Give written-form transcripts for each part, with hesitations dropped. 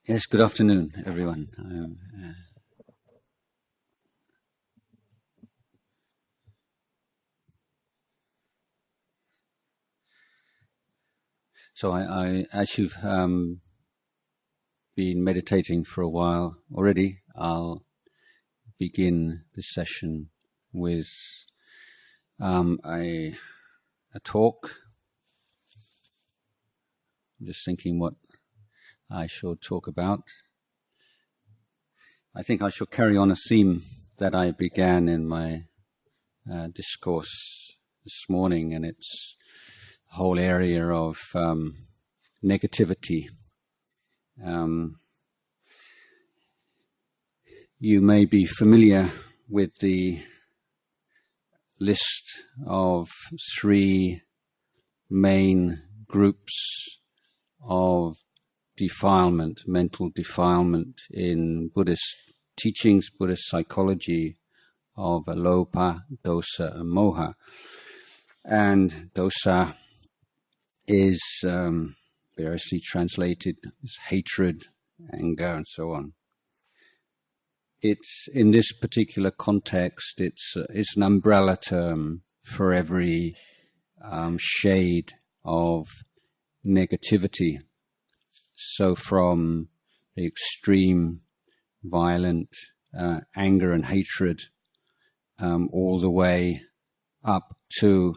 Yes, good afternoon, everyone. So as you've been meditating for a while already, I'll begin this session with a talk. I'm just thinking what I should talk about. I think I shall carry on a theme that I began in my discourse this morning, and it's the whole area of negativity. You may be familiar with the list of 3 main groups of defilement, mental defilement in Buddhist teachings, Buddhist psychology of alopa, dosa, and moha. And dosa is variously translated as hatred, anger, and so on. It's in this particular context, it's an umbrella term for every shade of negativity. So from the extreme violent anger and hatred all the way up to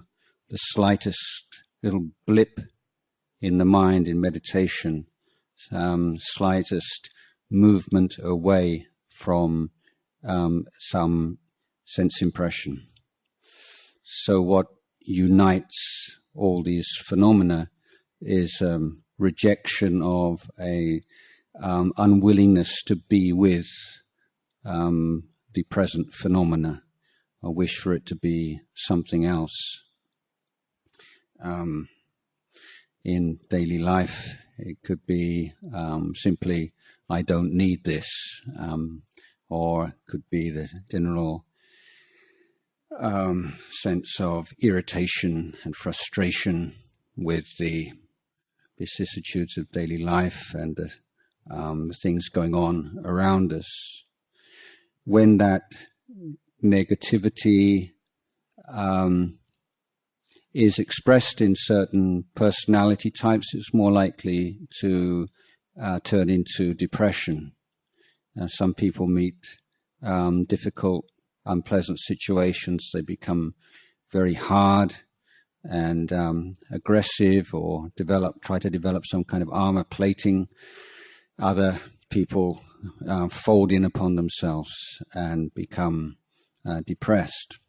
the slightest little blip in the mind in meditation, slightest movement away from some sense impression. So what unites all these phenomena is rejection of a unwillingness to be with the present phenomena, a wish for it to be something else. In daily life, it could be simply, I don't need this, or it could be the general sense of irritation and frustration with the vicissitudes of daily life and the things going on around us. When that negativity is expressed in certain personality types, it's more likely to turn into depression. Some people meet difficult, unpleasant situations. They become very hard and aggressive, or try to develop some kind of armor plating. Other people fold in upon themselves and become depressed.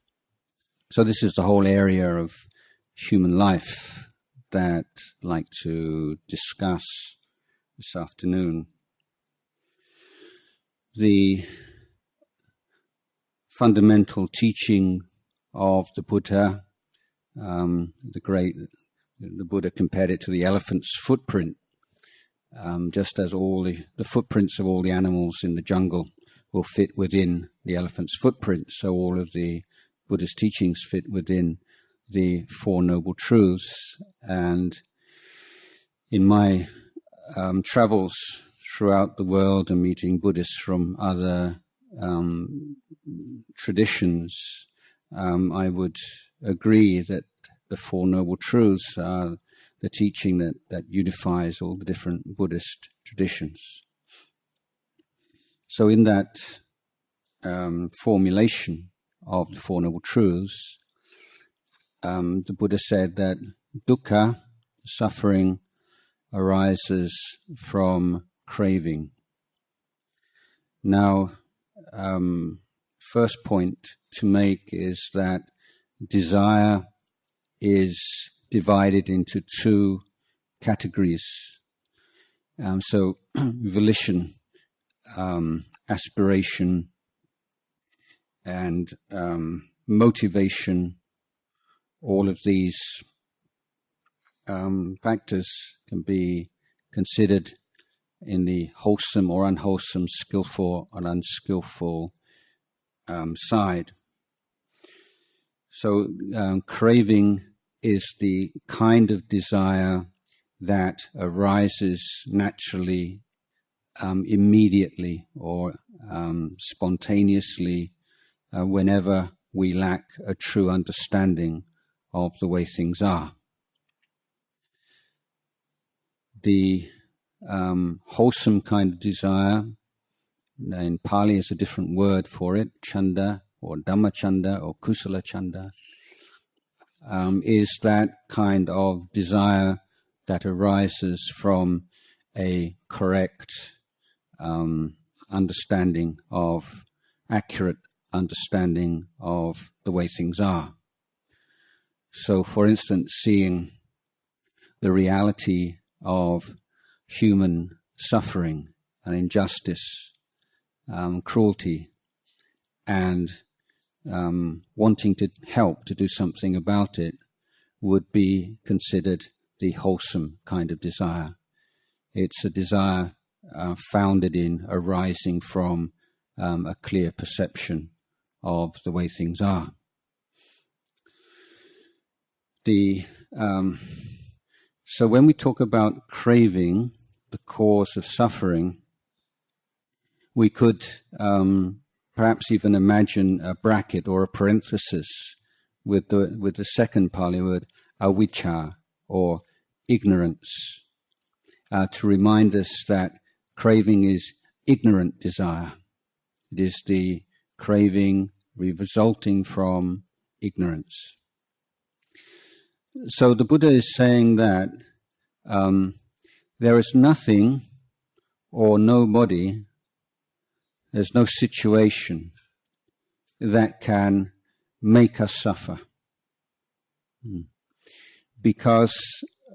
So this is the whole area of human life that I'd like to discuss this afternoon. The fundamental teaching of the Buddha, the Buddha compared it to the elephant's footprint, just as all the footprints of all the animals in the jungle will fit within the elephant's footprint, so all of the Buddhist teachings fit within the Four Noble Truths. And in my travels throughout the world and meeting Buddhists from other traditions, I would agree that the Four Noble Truths are the teaching that unifies all the different Buddhist traditions. So in that formulation of the Four Noble Truths, the Buddha said that dukkha, suffering, arises from craving. Now, first point to make is that desire is divided into 2 categories. So volition, aspiration, and motivation, all of these factors can be considered in the wholesome or unwholesome, skillful or unskillful side. So craving is the kind of desire that arises naturally, immediately, or spontaneously whenever we lack a true understanding of the way things are. The wholesome kind of desire, in Pali is a different word for it, chanda or Dhamma chanda or kusala chanda, is that kind of desire that arises from a correct understanding of, accurate understanding of the way things are. So, for instance, seeing the reality of human suffering and injustice, cruelty, and wanting to help to do something about it would be considered the wholesome kind of desire. It's a desire founded in, arising from a clear perception of the way things are. So when we talk about craving, the cause of suffering, we could perhaps even imagine a bracket or a parenthesis with the second Pali word, avijja, or ignorance, to remind us that craving is ignorant desire. It is the craving resulting from ignorance. So the Buddha is saying that there is nothing or nobody, there's no situation that can make us suffer. Because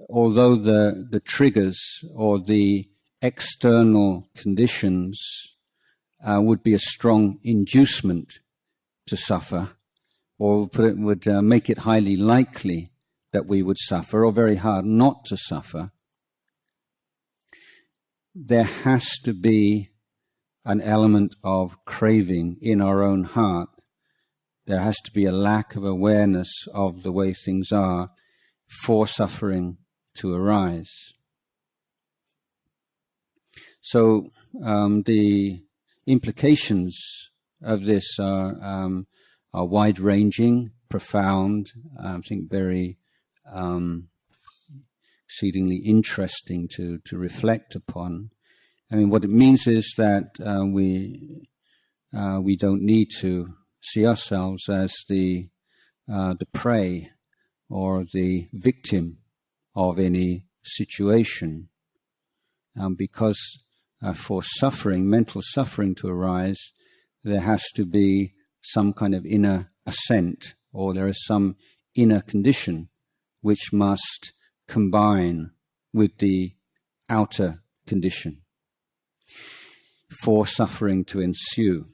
although the triggers or the external conditions would be a strong inducement to suffer, or would make it highly likely that we would suffer, or very hard not to suffer, there has to be an element of craving in our own heart. There has to be a lack of awareness of the way things are for suffering to arise. So the implications of this are wide-ranging, profound, I think very exceedingly interesting to reflect upon. I mean, what it means is that we don't need to see ourselves as the prey or the victim of any situation, because for suffering, mental suffering to arise, there has to be some kind of inner assent, or there is some inner condition which must combine with the outer condition for suffering to ensue.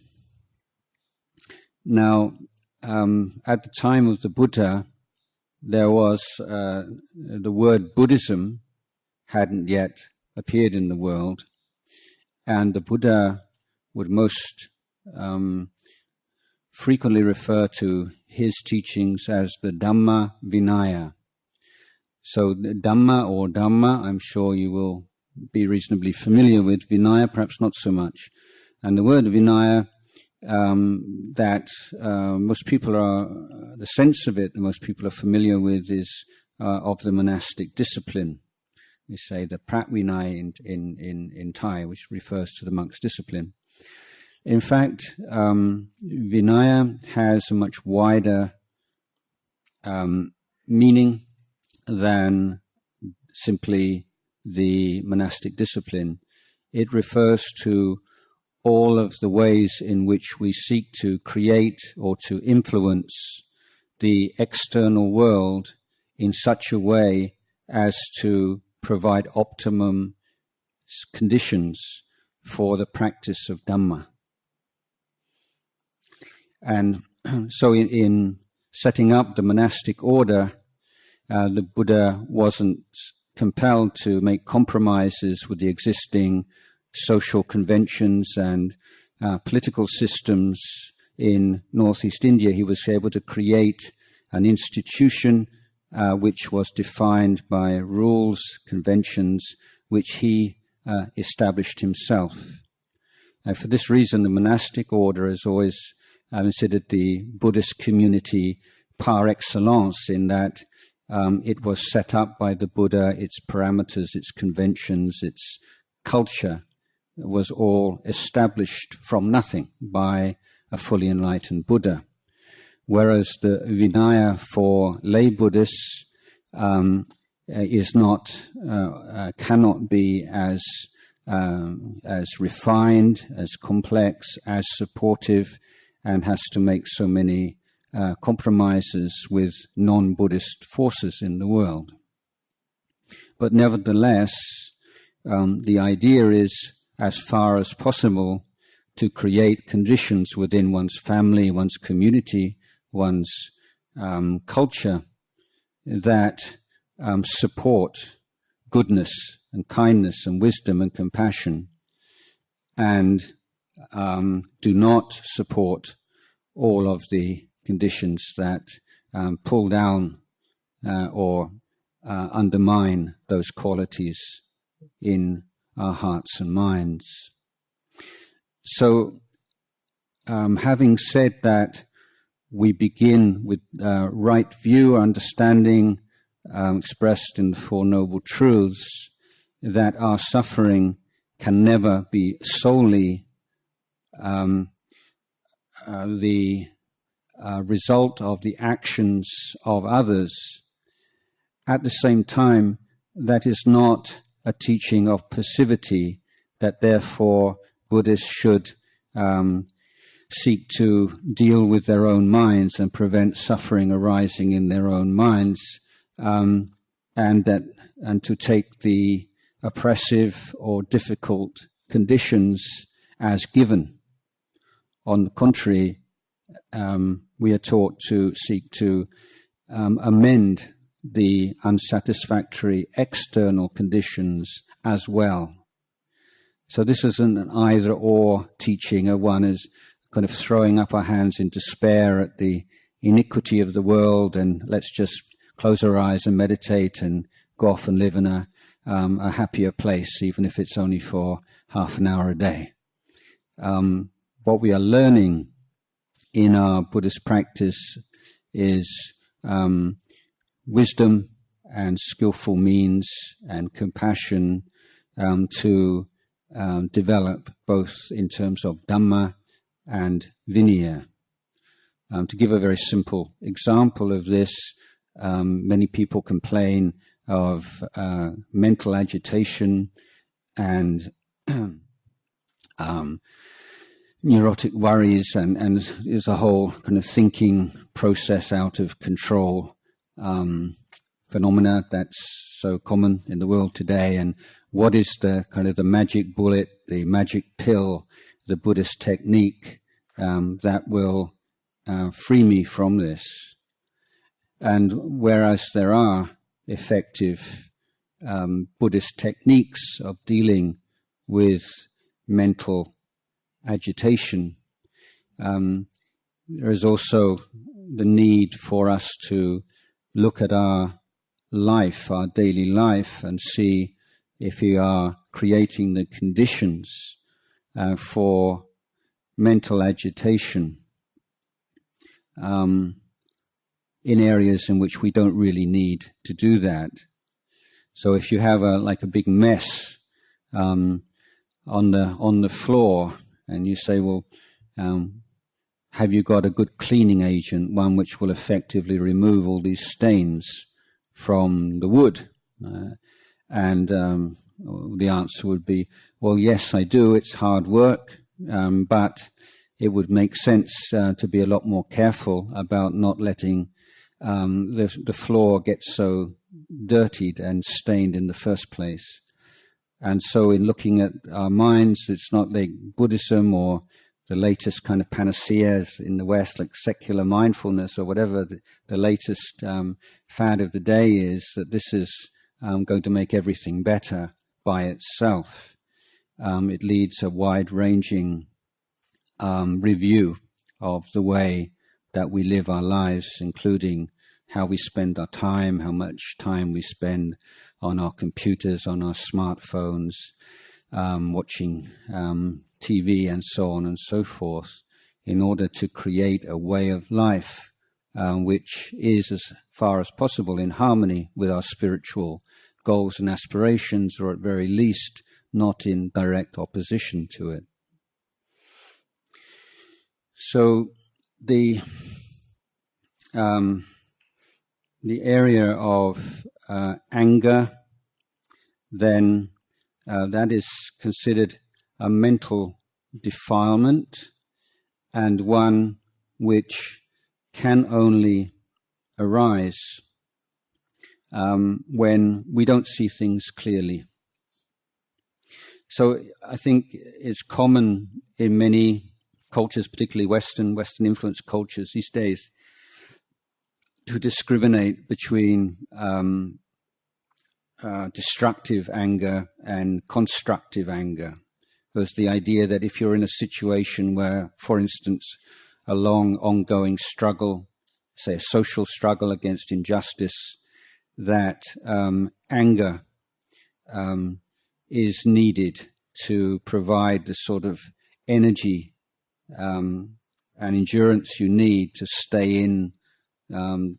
Now, at the time of the Buddha, there was the word Buddhism hadn't yet appeared in the world, and the Buddha would most frequently refer to his teachings as the Dhamma Vinaya. So the Dhamma or Dhamma, I'm sure you will be reasonably familiar with. Vinaya, perhaps not so much. And the word Vinaya, that most people are, the sense of it that most people are familiar with is of the monastic discipline. We say the Pratvinaya in Thai, which refers to the monk's discipline. In fact, Vinaya has a much wider meaning than simply the monastic discipline. It refers to all of the ways in which we seek to create or to influence the external world in such a way as to provide optimum conditions for the practice of Dhamma. And so in setting up the monastic order, the Buddha wasn't compelled to make compromises with the existing social conventions and political systems in northeast India, he was able to create an institution which was defined by rules, conventions, which he established himself. For this reason, the monastic order has always considered the Buddhist community par excellence, in that it was set up by the Buddha, its parameters, its conventions, its culture was all established from nothing by a fully enlightened Buddha. Whereas the Vinaya for lay Buddhists is not, cannot be as refined, as complex, as supportive, and has to make so many compromises with non-Buddhist forces in the world. But nevertheless, the idea is, as far as possible, to create conditions within one's family, one's community, one's culture that support goodness and kindness and wisdom and compassion, and do not support all of the conditions that pull down or undermine those qualities in our hearts and minds. So, having said that, we begin with right view, understanding expressed in the Four Noble Truths, that our suffering can never be solely the result of the actions of others. At the same time, that is not a teaching of passivity, that therefore Buddhists should seek to deal with their own minds and prevent suffering arising in their own minds, and to take the oppressive or difficult conditions as given. On the contrary, we are taught to seek to amend the unsatisfactory external conditions as well. So this isn't an either-or teaching, or one is kind of throwing up our hands in despair at the iniquity of the world and let's just close our eyes and meditate and go off and live in a happier place, even if it's only for half an hour a day. What we are learning in our Buddhist practice is wisdom and skillful means and compassion to develop both in terms of Dhamma and Vinaya. To give a very simple example of this, many people complain of mental agitation and neurotic worries, and there's a whole kind of thinking process out of control phenomena that's so common in the world today. And what is the kind of the magic bullet, the magic pill, the Buddhist technique that will free me from this? And whereas there are effective Buddhist techniques of dealing with mental agitation, there is also the need for us to look at our life, our daily life, and see if we are creating the conditions for mental agitation in areas in which we don't really need to do that. So if you have a big mess on the floor, and you say, well, have you got a good cleaning agent, one which will effectively remove all these stains from the wood? And the answer would be, well, yes, I do. It's hard work, but it would make sense to be a lot more careful about not letting the floor get so dirtied and stained in the first place. And so in looking at our minds, it's not like Buddhism or the latest kind of panaceas in the West, like secular mindfulness or whatever the latest fad of the day is, that this is going to make everything better by itself. It leads a wide-ranging review of the way that we live our lives, including how we spend our time, how much time we spend on our computers, on our smartphones, watching TV and so on and so forth, in order to create a way of life which is, as far as possible, in harmony with our spiritual goals and aspirations, or at very least not in direct opposition to it. So the area of anger, then, that is considered a mental defilement, and one which can only arise when we don't see things clearly. So I think it's common in many cultures, particularly Western influenced cultures these days, to discriminate between destructive anger and constructive anger. There's the idea that if you're in a situation where, for instance, a long ongoing struggle, say a social struggle against injustice, that anger is needed to provide the sort of energy and endurance you need to stay in and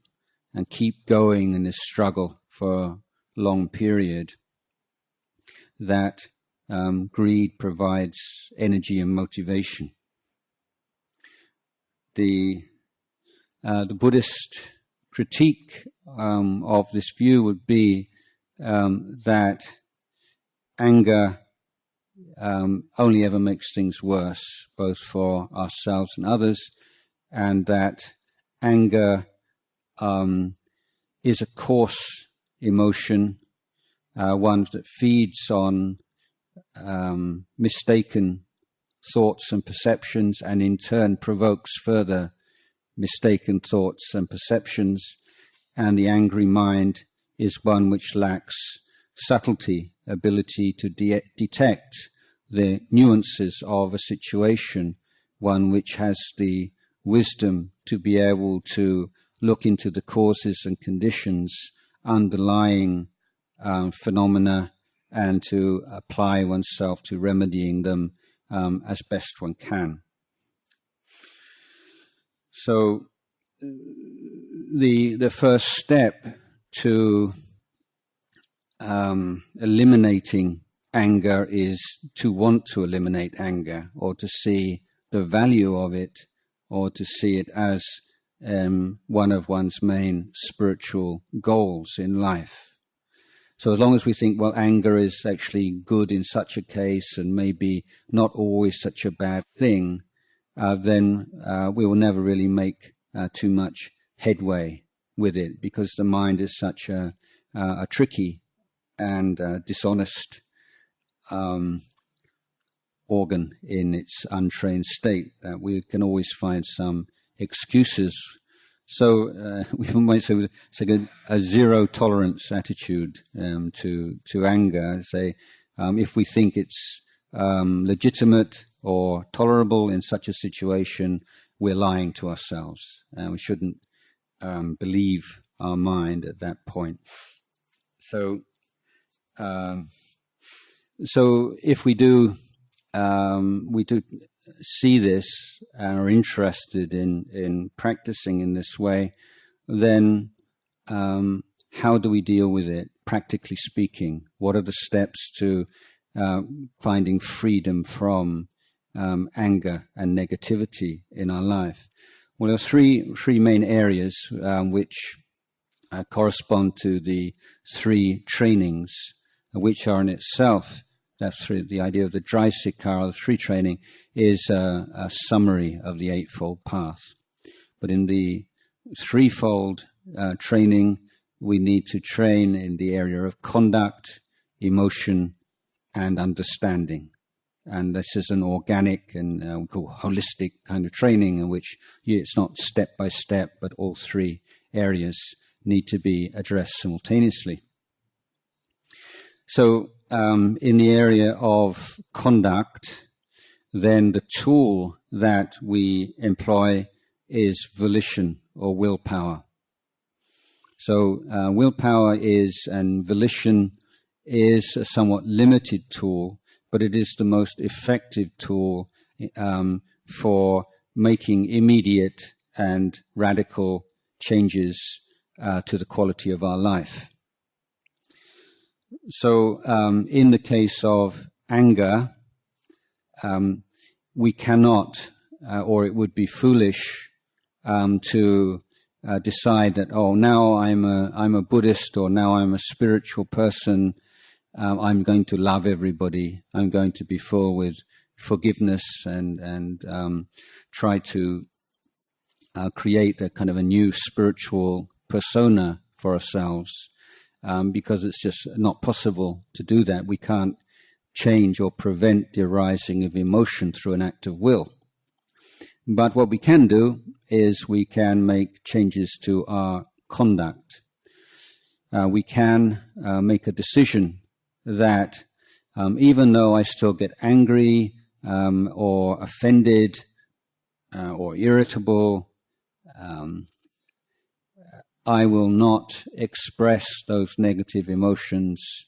keep going in this struggle for a long period, that greed provides energy and motivation. The Buddhist critique of this view would be that anger only ever makes things worse, both for ourselves and others, and that anger is a coarse emotion, one that feeds on mistaken thoughts and perceptions, and in turn provokes further mistaken thoughts and perceptions, and the angry mind is one which lacks subtlety, ability to detect the nuances of a situation, one which has the wisdom to be able to look into the causes and conditions underlying phenomena and to apply oneself to remedying them as best one can. So the first step to eliminating anger is to want to eliminate anger, or to see the value of it, or to see it as one of one's main spiritual goals in life. So as long as we think, well, anger is actually good in such a case and maybe not always such a bad thing, then we will never really make too much headway with it, because the mind is such a tricky and dishonest organ in its untrained state, that we can always find some excuses. So we might say it's like a zero tolerance attitude to anger. Say if we think it's legitimate or tolerable in such a situation, we're lying to ourselves, and we shouldn't believe our mind at that point. So if we do see this and are interested in practicing in this way, then how do we deal with it, practically speaking? What are the steps to finding freedom from anger and negativity in our life? Well, there are three main areas which correspond to the three trainings, which are in itself, that's the idea of the Jayasaro, the three training, is a summary of the Eightfold Path. But in the threefold training, we need to train in the area of conduct, emotion, and understanding. And this is an organic and we call holistic kind of training, in which it's not step by step, but all three areas need to be addressed simultaneously. So in the area of conduct, then the tool that we employ is volition or willpower. So willpower is, and volition is, a somewhat limited tool, but it is the most effective tool for making immediate and radical changes to the quality of our life. So in the case of anger, we cannot, or it would be foolish to decide that, oh, now I'm a Buddhist, or now I'm a spiritual person, I'm going to love everybody, I'm going to be full with forgiveness and try to create a kind of a new spiritual persona for ourselves, because it's just not possible to do that. We can't change or prevent the arising of emotion through an act of will. But what we can do is we can make changes to our conduct. We can make a decision that even though I still get angry or offended or irritable, I will not express those negative emotions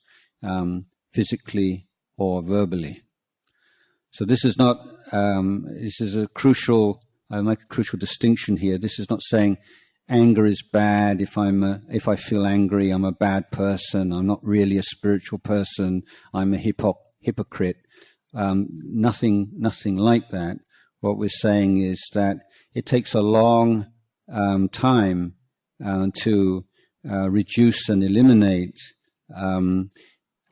physically or verbally. So this is not, this is a crucial, I make a crucial distinction here. This is not saying anger is bad. If I feel angry, I'm a bad person. I'm not really a spiritual person. I'm a hypocrite. Nothing like that. What we're saying is that it takes a long time to reduce and eliminate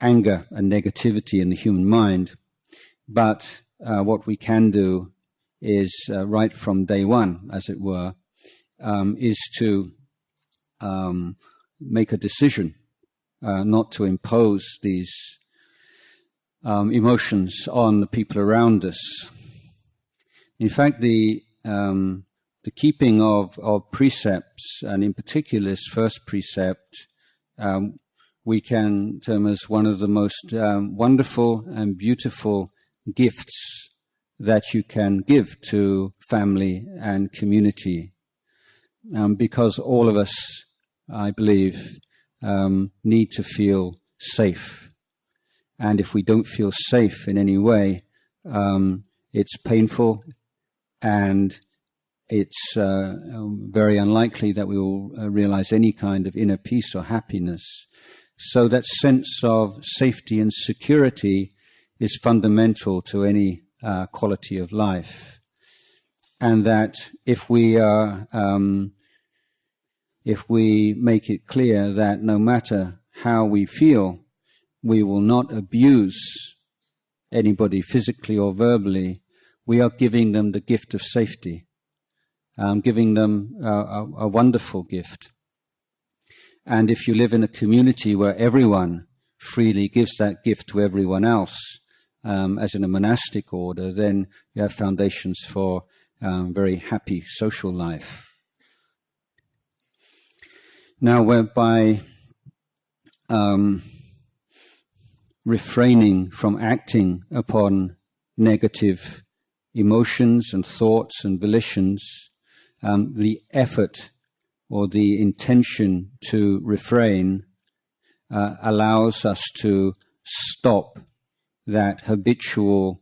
anger and negativity in the human mind. But what we can do is, right from day one, as it were, is to make a decision not to impose these emotions on the people around us. In fact, the keeping of precepts, and in particular this first precept, we can term as one of the most wonderful and beautiful gifts that you can give to family and community, because all of us, I believe, need to feel safe. And if we don't feel safe in any way, it's painful, and it's very unlikely that we will realize any kind of inner peace or happiness. So that sense of safety and security is fundamental to any quality of life. And that if we make it clear that no matter how we feel, we will not abuse anybody physically or verbally, we are giving them the gift of safety, giving them a wonderful gift. And if you live in a community where everyone freely gives that gift to everyone else, as in a monastic order, then you have foundations for very happy social life. Now, whereby refraining from acting upon negative emotions and thoughts and volitions, the effort or the intention to refrain allows us to stop that habitual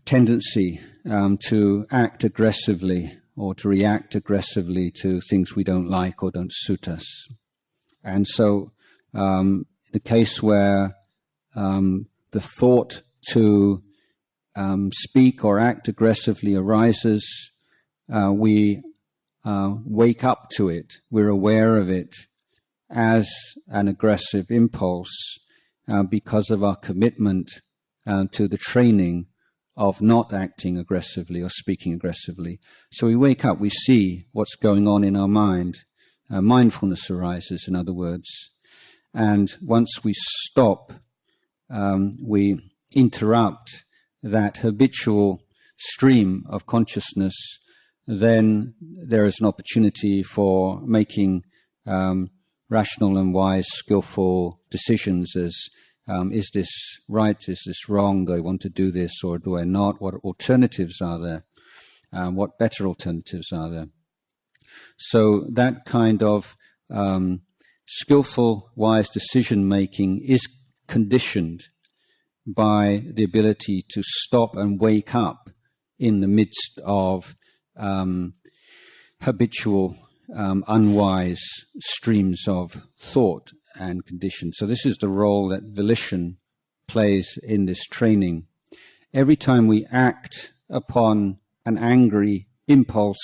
tendency to act aggressively or to react aggressively to things we don't like or don't suit us. And so the case where the thought to speak or act aggressively arises, we wake up to it. We're aware of it as an aggressive impulse because of our commitment to the training of not acting aggressively or speaking aggressively. So we wake up, we see what's going on in our mind. Mindfulness arises, in other words. And once we stop, we interrupt that habitual stream of consciousness, then there is an opportunity for making rational and wise, skillful decisions as Is this right? Is this wrong? Do I want to do this or do I not? What alternatives are there? What better alternatives are there? So that kind of skillful, wise decision-making is conditioned by the ability to stop and wake up in the midst of habitual, unwise streams of thought and condition. So this is the role that volition plays in this training. Every time we act upon an angry impulse,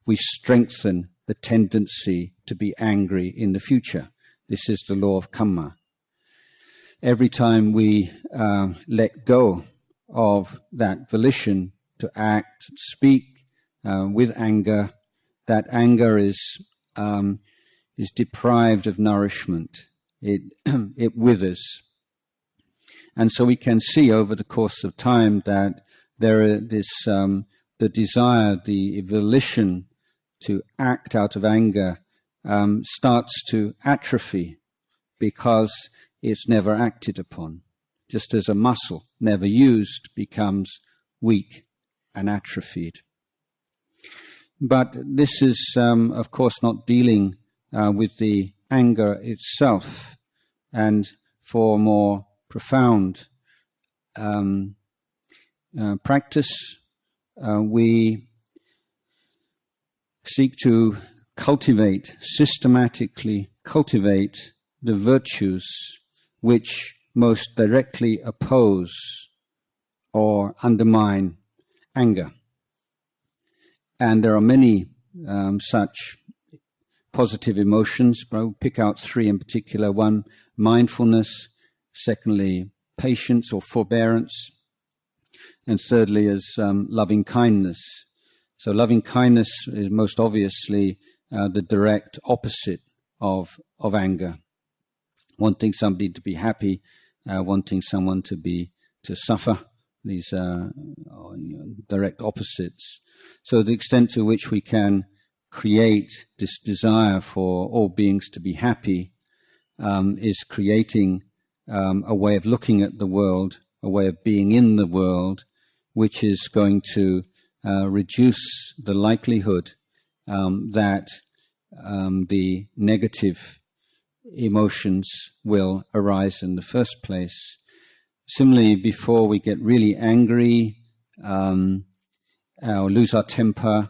we strengthen the tendency to be angry in the future. This is the law of karma. Every time we let go of that volition to act, speak with anger, that anger is deprived of nourishment. It withers. And so we can see over the course of time that there is the desire, the volition to act out of anger starts to atrophy because it's never acted upon. Just as a muscle never used becomes weak and atrophied. But this is, of course, not dealing with the anger itself. And for more profound practice, we seek to systematically cultivate the virtues which most directly oppose or undermine anger. And there are many such positive emotions, but I'll pick out three in particular. One, mindfulness. Secondly, patience or forbearance. And thirdly is loving kindness. So loving kindness is most obviously the direct opposite of anger. Wanting somebody to be happy, wanting someone to suffer. These are direct opposites. So the extent to which we can create this desire for all beings to be happy is creating a way of looking at the world, a way of being in the world, which is going to reduce the likelihood that the negative emotions will arise in the first place. Similarly, before we get really angry or lose our temper,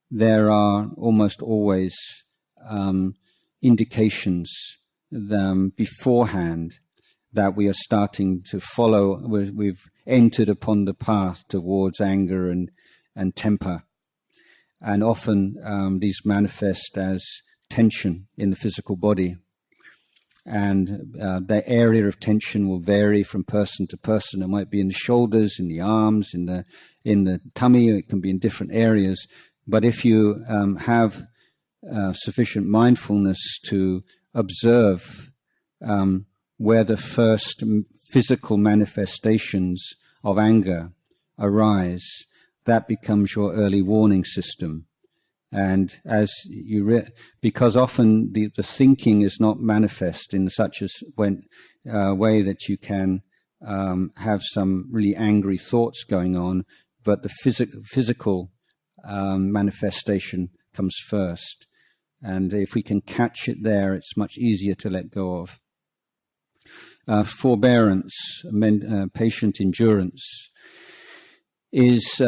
there are almost always indications beforehand that we are starting to follow, we've entered upon the path towards anger and temper. And often these manifest as tension in the physical body. And the area of tension will vary from person to person. It might be in the shoulders, in the arms, in the tummy. It can be in different areas. But if you have sufficient mindfulness to observe where the first physical manifestations of anger arise, that becomes your early warning system. And as because often the thinking is not manifest in such a way that you can have some really angry thoughts going on, but the physical manifestation comes first. And if we can catch it there, it's much easier to let go of. Forbearance, patient endurance, is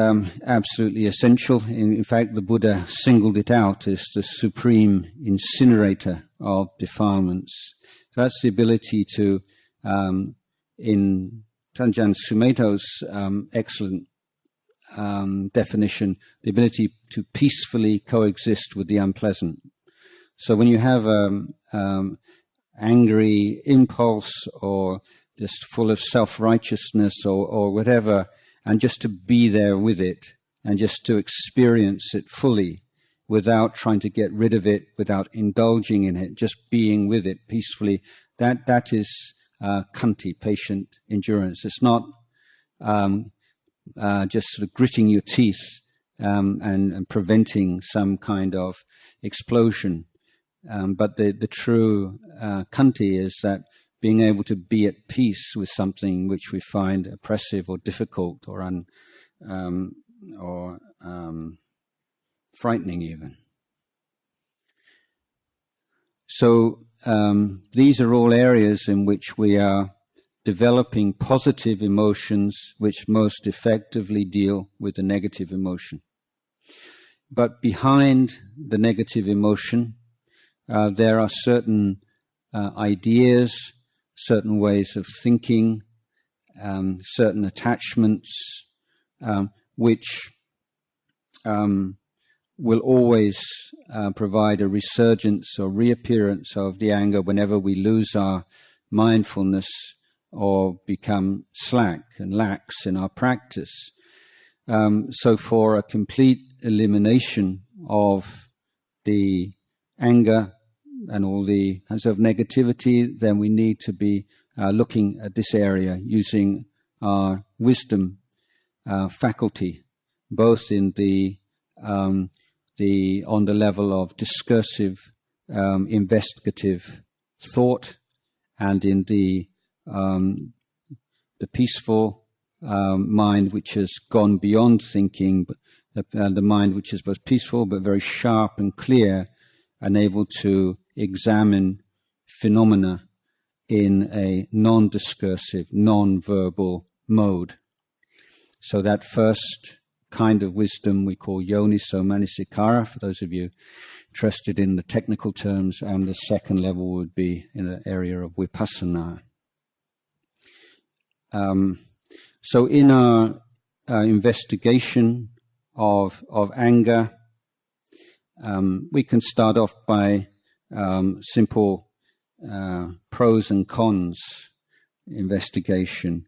absolutely essential. In fact, the Buddha singled it out as the supreme incinerator of defilements. So that's the ability to, in Ajahn Sumedho's excellent definition, the ability to peacefully coexist with the unpleasant. So when you have angry impulse or just full of self-righteousness or whatever, and just to be there with it and just to experience it fully without trying to get rid of it, without indulging in it, just being with it peacefully, that is khanti, patient endurance. It's not just sort of gritting your teeth and preventing some kind of explosion. But the true khanti is that being able to be at peace with something which we find oppressive or difficult or frightening even. So these are all areas in which we are developing positive emotions which most effectively deal with the negative emotion. But behind the negative emotion, there are certain ideas, certain ways of thinking, certain attachments, which will always provide a resurgence or reappearance of the anger whenever we lose our mindfulness or become slack and lax in our practice. So for a complete elimination of the anger and all the kinds of negativity, then we need to be looking at this area using our wisdom faculty, both in on the level of discursive, investigative thought, and in the peaceful mind which has gone beyond thinking, the mind which is both peaceful but very sharp and clear, and able to examine phenomena in a non-discursive, non-verbal mode. So that first kind of wisdom we call yoniso manasikara, for those of you interested in the technical terms, and the second level would be in the area of vipassana. So in our investigation of anger, we can start off by simple pros and cons investigation.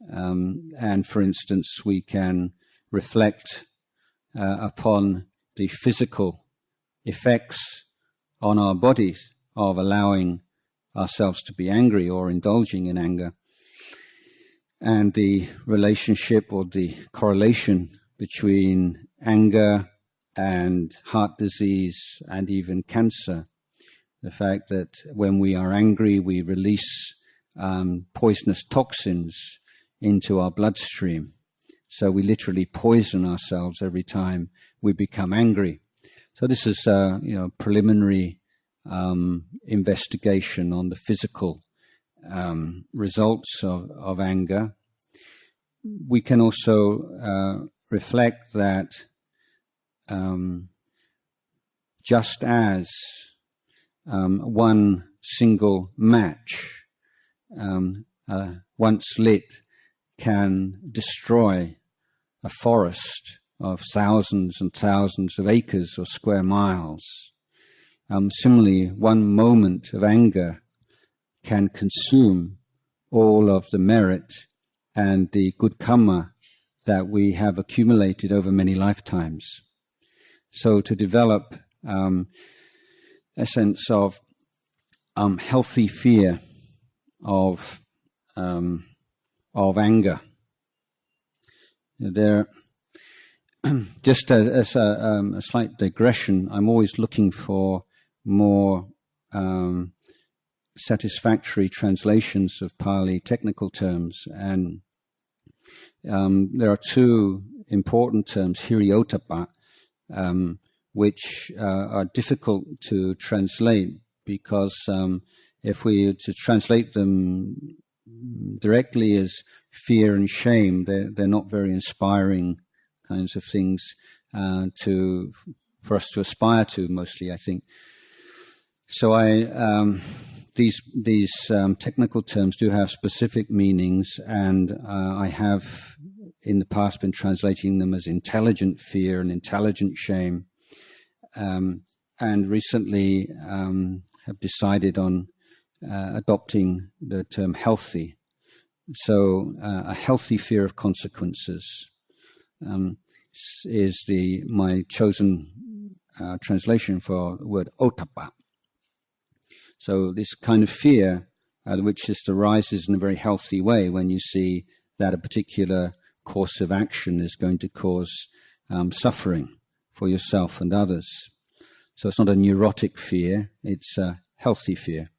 And for instance, we can reflect upon the physical effects on our bodies of allowing ourselves to be angry or indulging in anger, and the relationship or the correlation between anger and heart disease and even cancer. The fact that when we are angry, we release poisonous toxins into our bloodstream. So we literally poison ourselves every time we become angry. So this is preliminary investigation on the physical results of anger. We can also reflect that just as one single match, once lit, can destroy a forest of thousands and thousands of acres or square miles, similarly, one moment of anger can consume all of the merit and the good karma that we have accumulated over many lifetimes. So to develop a sense of healthy fear of anger, there, just as a slight digression, I'm always looking for more satisfactory translations of Pali technical terms, and there are two important terms, hiriotapa, which are difficult to translate because if we to translate them directly as fear and shame, they're not very inspiring kinds of things for us to aspire to, mostly, I think. So these technical terms do have specific meanings, and I have in the past been translating them as intelligent fear and intelligent shame, and recently have decided on adopting the term healthy. So a healthy fear of consequences is my chosen translation for the word otapa. So this kind of fear, which just arises in a very healthy way when you see that a particular course of action is going to cause suffering for yourself and others. So it's not a neurotic fear, it's a healthy fear.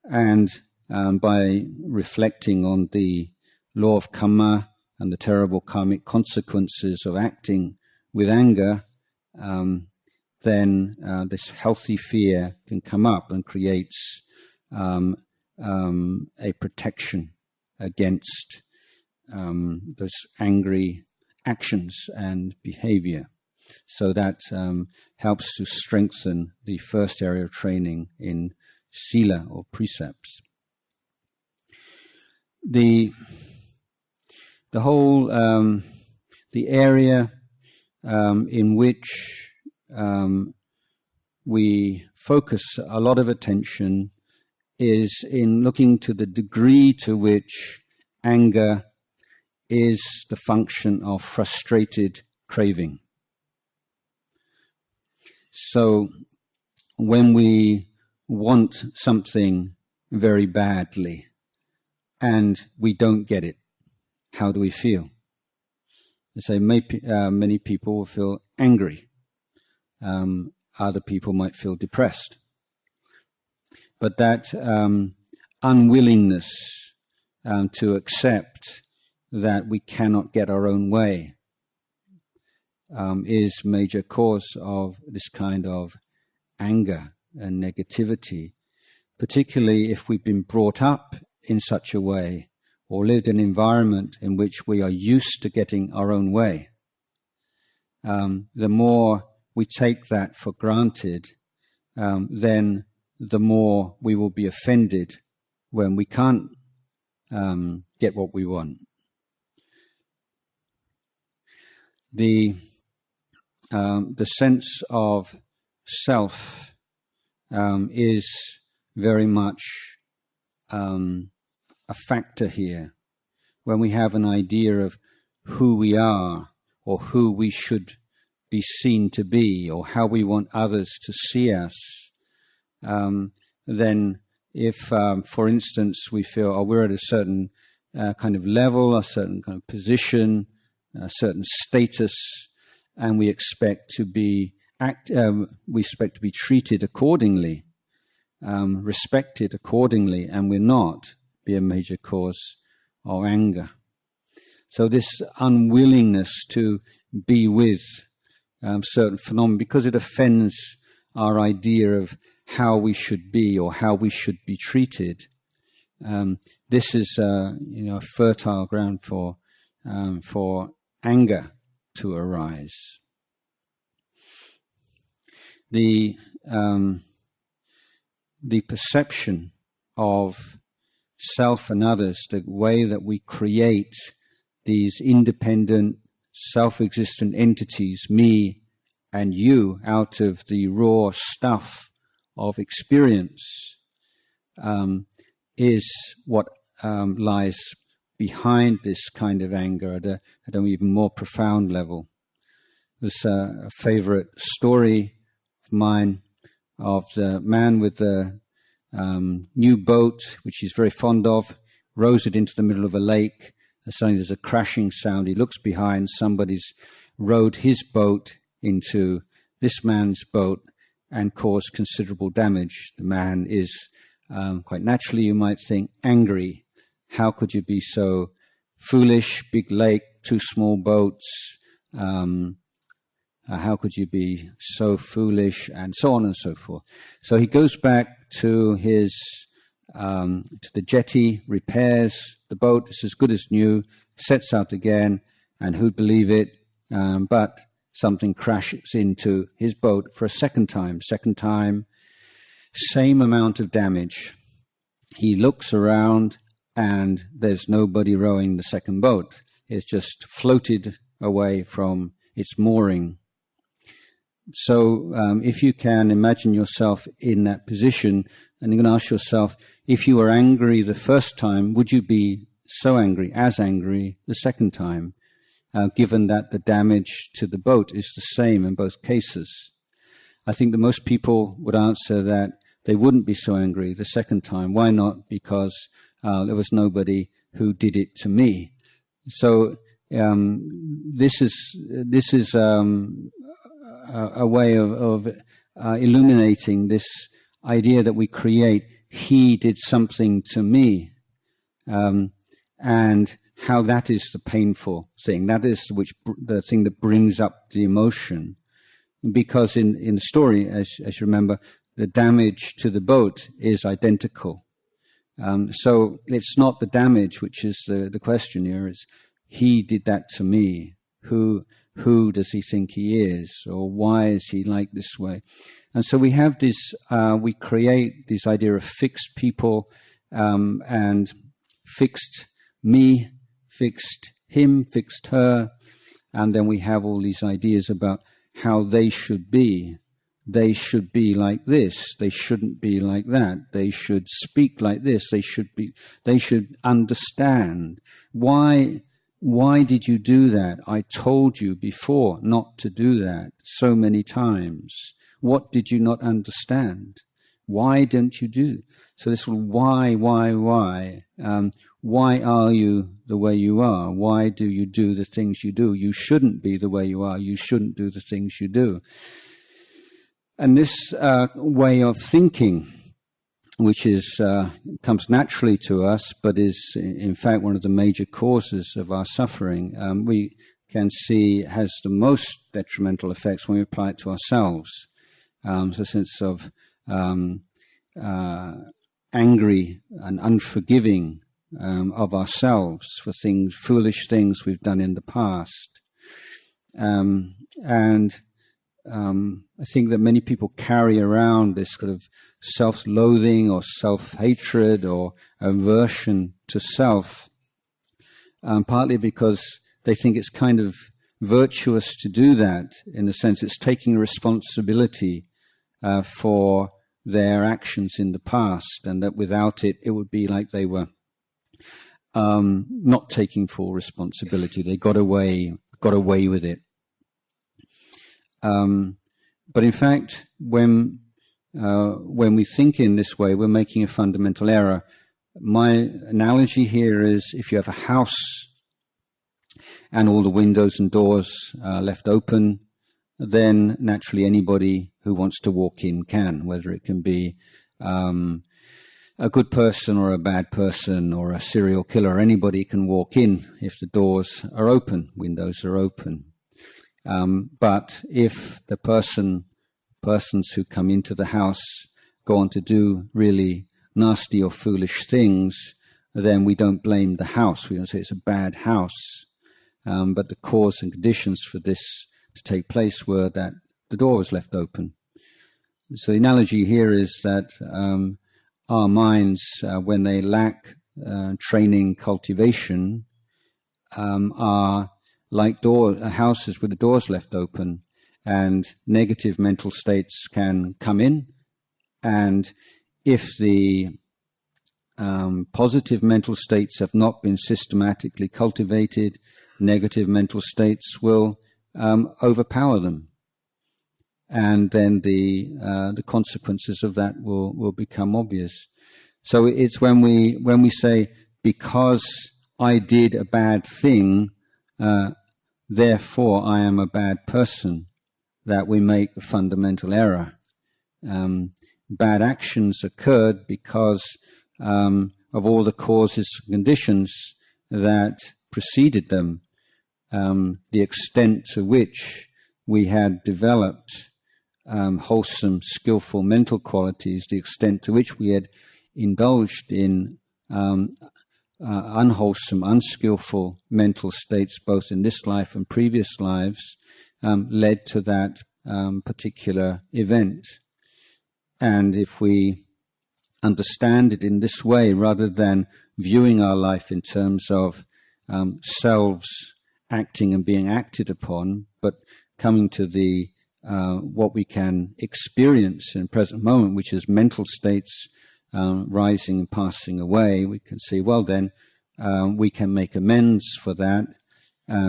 And by reflecting on the law of karma and the terrible karmic consequences of acting with anger, then this healthy fear can come up and creates a protection against those angry actions and behavior. So that helps to strengthen the first area of training in sila or precepts. The whole the area in which we focus a lot of attention is in looking to the degree to which anger is the function of frustrated craving. So when we want something very badly and we don't get it, how do we feel? They say many people will feel angry. Other people might feel depressed. But that unwillingness to accept that we cannot get our own way is major cause of this kind of anger and negativity, particularly if we've been brought up in such a way or lived in an environment in which we are used to getting our own way. The more we take that for granted, then the more we will be offended when we can't get what we want. The sense of self is very much a factor here. When we have an idea of who we are or who we should be seen to be or how we want others to see us, then if, for instance, we feel we're at a certain kind of level, a certain kind of position, a certain status, and we expect to be treated accordingly, respected accordingly, and we're not, be a major cause of anger. So this unwillingness to be with certain phenomena, because it offends our idea of how we should be or how we should be treated, this is a fertile ground for anger to arise. The perception of self and others, the way that we create these independent, self-existent entities, me and you, out of the raw stuff of experience, is what lies behind this kind of anger at an even more profound level. There's a favorite story of mine of the man with the new boat, which he's very fond of, rows it into the middle of a lake, and suddenly there's a crashing sound. He looks behind, somebody's rowed his boat into this man's boat and caused considerable damage. The man is, quite naturally you might think, angry. How could you be so foolish? Big lake, two small boats. How could you be so foolish? And so on and so forth. So he goes back to his to the jetty, repairs the boat. It's as good as new. Sets out again, and who'd believe it? But something crashes into his boat for a second time. Second time, same amount of damage. He looks around, and there's nobody rowing the second boat. It's just floated away from its mooring. So if you can imagine yourself in that position, and you're going to ask yourself, if you were angry the first time, would you be so angry, as angry the second time, given that the damage to the boat is the same in both cases? I think that most people would answer that they wouldn't be so angry the second time. Why not? Because there was nobody who did it to me. So this is a way of illuminating this idea that we create he did something to me, and how that is the painful thing. That is the thing that brings up the emotion. Because in the story, as you remember, the damage to the boat is identical. So it's not the damage which is the question here. It's he did that to me. Who does he think he is? Or why is he like this way? And so we have this, we create this idea of fixed people, and fixed me, fixed him, fixed her. And then we have all these ideas about how they should be. They should be like this. They shouldn't be like that. They should speak like this. They should understand. Why did you do that? I told you before not to do that so many times. What did you not understand? Why don't you do? So this why? Why are you the way you are? Why do you do the things you do? You shouldn't be the way you are. You shouldn't do the things you do. And this way of thinking, which is comes naturally to us, but is in fact one of the major causes of our suffering, we can see has the most detrimental effects when we apply it to ourselves. So a sense of angry and unforgiving of ourselves for foolish things we've done in the past. I think that many people carry around this sort of self-loathing or self-hatred or aversion to self, partly because they think it's kind of virtuous to do that, in the sense it's taking responsibility for their actions in the past, and that without it, it would be like they were not taking full responsibility. They got away with it. But in fact, when we think in this way, we're making a fundamental error. My analogy here is if you have a house and all the windows and doors are left open, then naturally anybody who wants to walk in can, whether it can be a good person or a bad person or a serial killer. Anybody can walk in if the doors are open, windows are open. But if the persons who come into the house go on to do really nasty or foolish things, then we don't blame the house. We don't say it's a bad house. But the cause and conditions for this to take place were that the door was left open. So the analogy here is that our minds, when they lack training, cultivation, are like houses with the doors left open, and negative mental states can come in. And if the positive mental states have not been systematically cultivated, negative mental states will overpower them. And then the consequences of that will become obvious. So it's when we say, because I did a bad thing, therefore I am a bad person, that we make a fundamental error. Bad actions occurred because of all the causes and conditions that preceded them, the extent to which we had developed wholesome, skillful mental qualities, the extent to which we had indulged in unwholesome, unskillful mental states, both in this life and previous lives, led to that particular event. And if we understand it in this way, rather than viewing our life in terms of selves acting and being acted upon, but coming to the what we can experience in the present moment, which is mental states rising and passing away, we can see, well then, we can make amends for that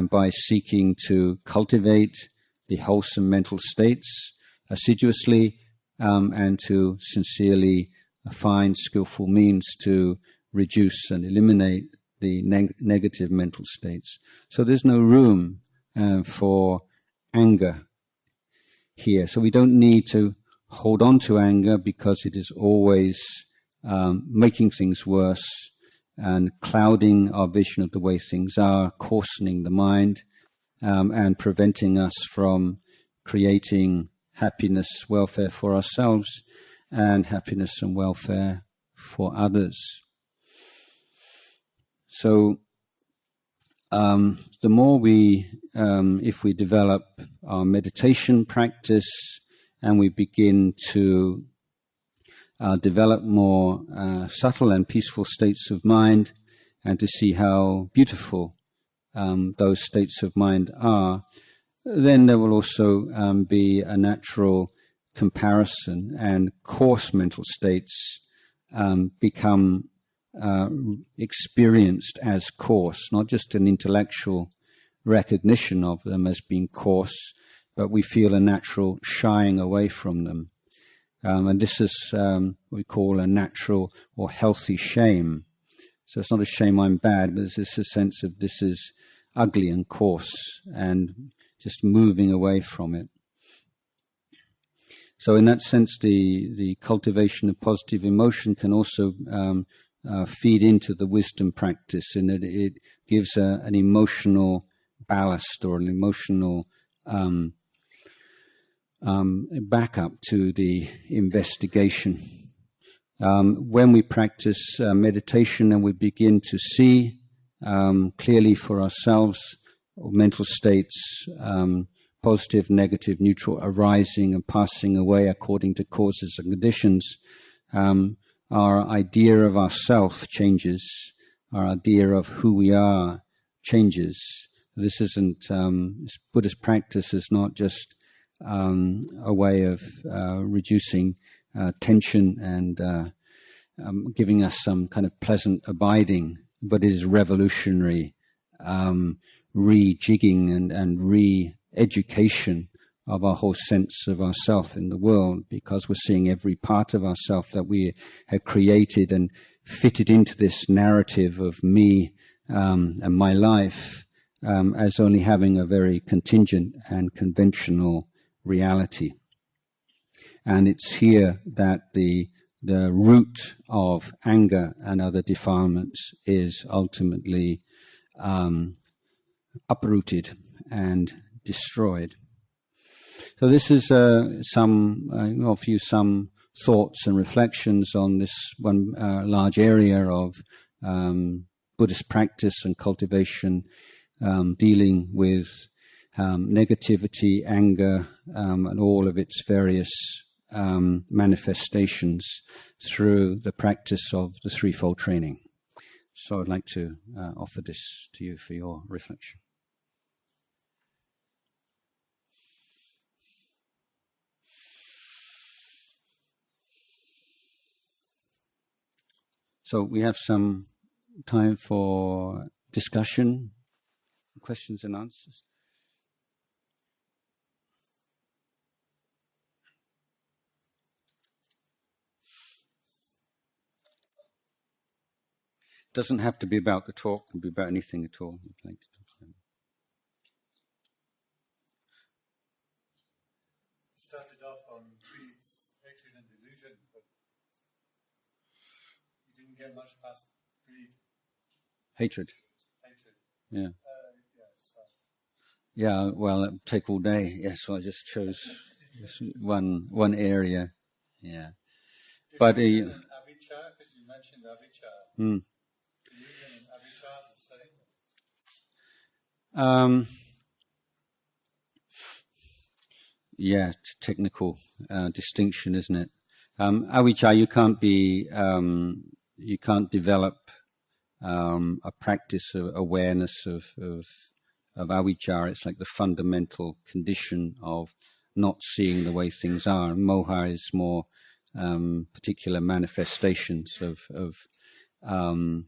by seeking to cultivate the wholesome mental states assiduously, and to sincerely find skillful means to reduce and eliminate the negative mental states. So there's no room for anger here. So we don't need to hold on to anger, because it is always making things worse and clouding our vision of the way things are, coarsening the mind, and preventing us from creating happiness, welfare for ourselves, and happiness and welfare for others. So the more if we develop our meditation practice and we begin to develop more subtle and peaceful states of mind, and to see how beautiful those states of mind are, then there will also be a natural comparison, and coarse mental states become experienced as coarse, not just an intellectual recognition of them as being coarse, but we feel a natural shying away from them. And this is what we call a natural or healthy shame. So it's not a shame I'm bad, but it's a sense of this is ugly and coarse, and just moving away from it. So in that sense, the cultivation of positive emotion can also feed into the wisdom practice, in that it gives an emotional ballast or an emotional backup to the investigation. When we practice meditation and we begin to see clearly for ourselves mental states, positive, negative, neutral, arising and passing away according to causes and conditions, our idea of ourself changes, our idea of who we are changes. This isn't, this Buddhist practice is not just a way of reducing tension and giving us some kind of pleasant abiding, but it is revolutionary rejigging and re-education of our whole sense of ourself in the world, because we're seeing every part of ourself that we have created and fitted into this narrative of me and my life as only having a very contingent and conventional reality. And it's here that the root of anger and other defilements is ultimately uprooted and destroyed. So this is some thoughts and reflections on this one large area of Buddhist practice and cultivation, dealing with negativity, anger, and all of its various manifestations through the practice of the threefold training. So I'd like to offer this to you for your reflection. So we have some time for discussion, questions and answers. It doesn't have to be about the talk, it can be about anything at all you'd like to talk about. Started off on greed, hatred and delusion, but you didn't get much past greed. Hatred. Yeah. So. Yeah, well, it would take all day. Yes, so I just chose this one area. Yeah. But avijja, because you mentioned avijja. Delusion and avijja are the same? Yeah, technical distinction, isn't it? Avijja, you can't develop a practice of awareness of avijja. It's like the fundamental condition of not seeing the way things are. Moha is more particular manifestations of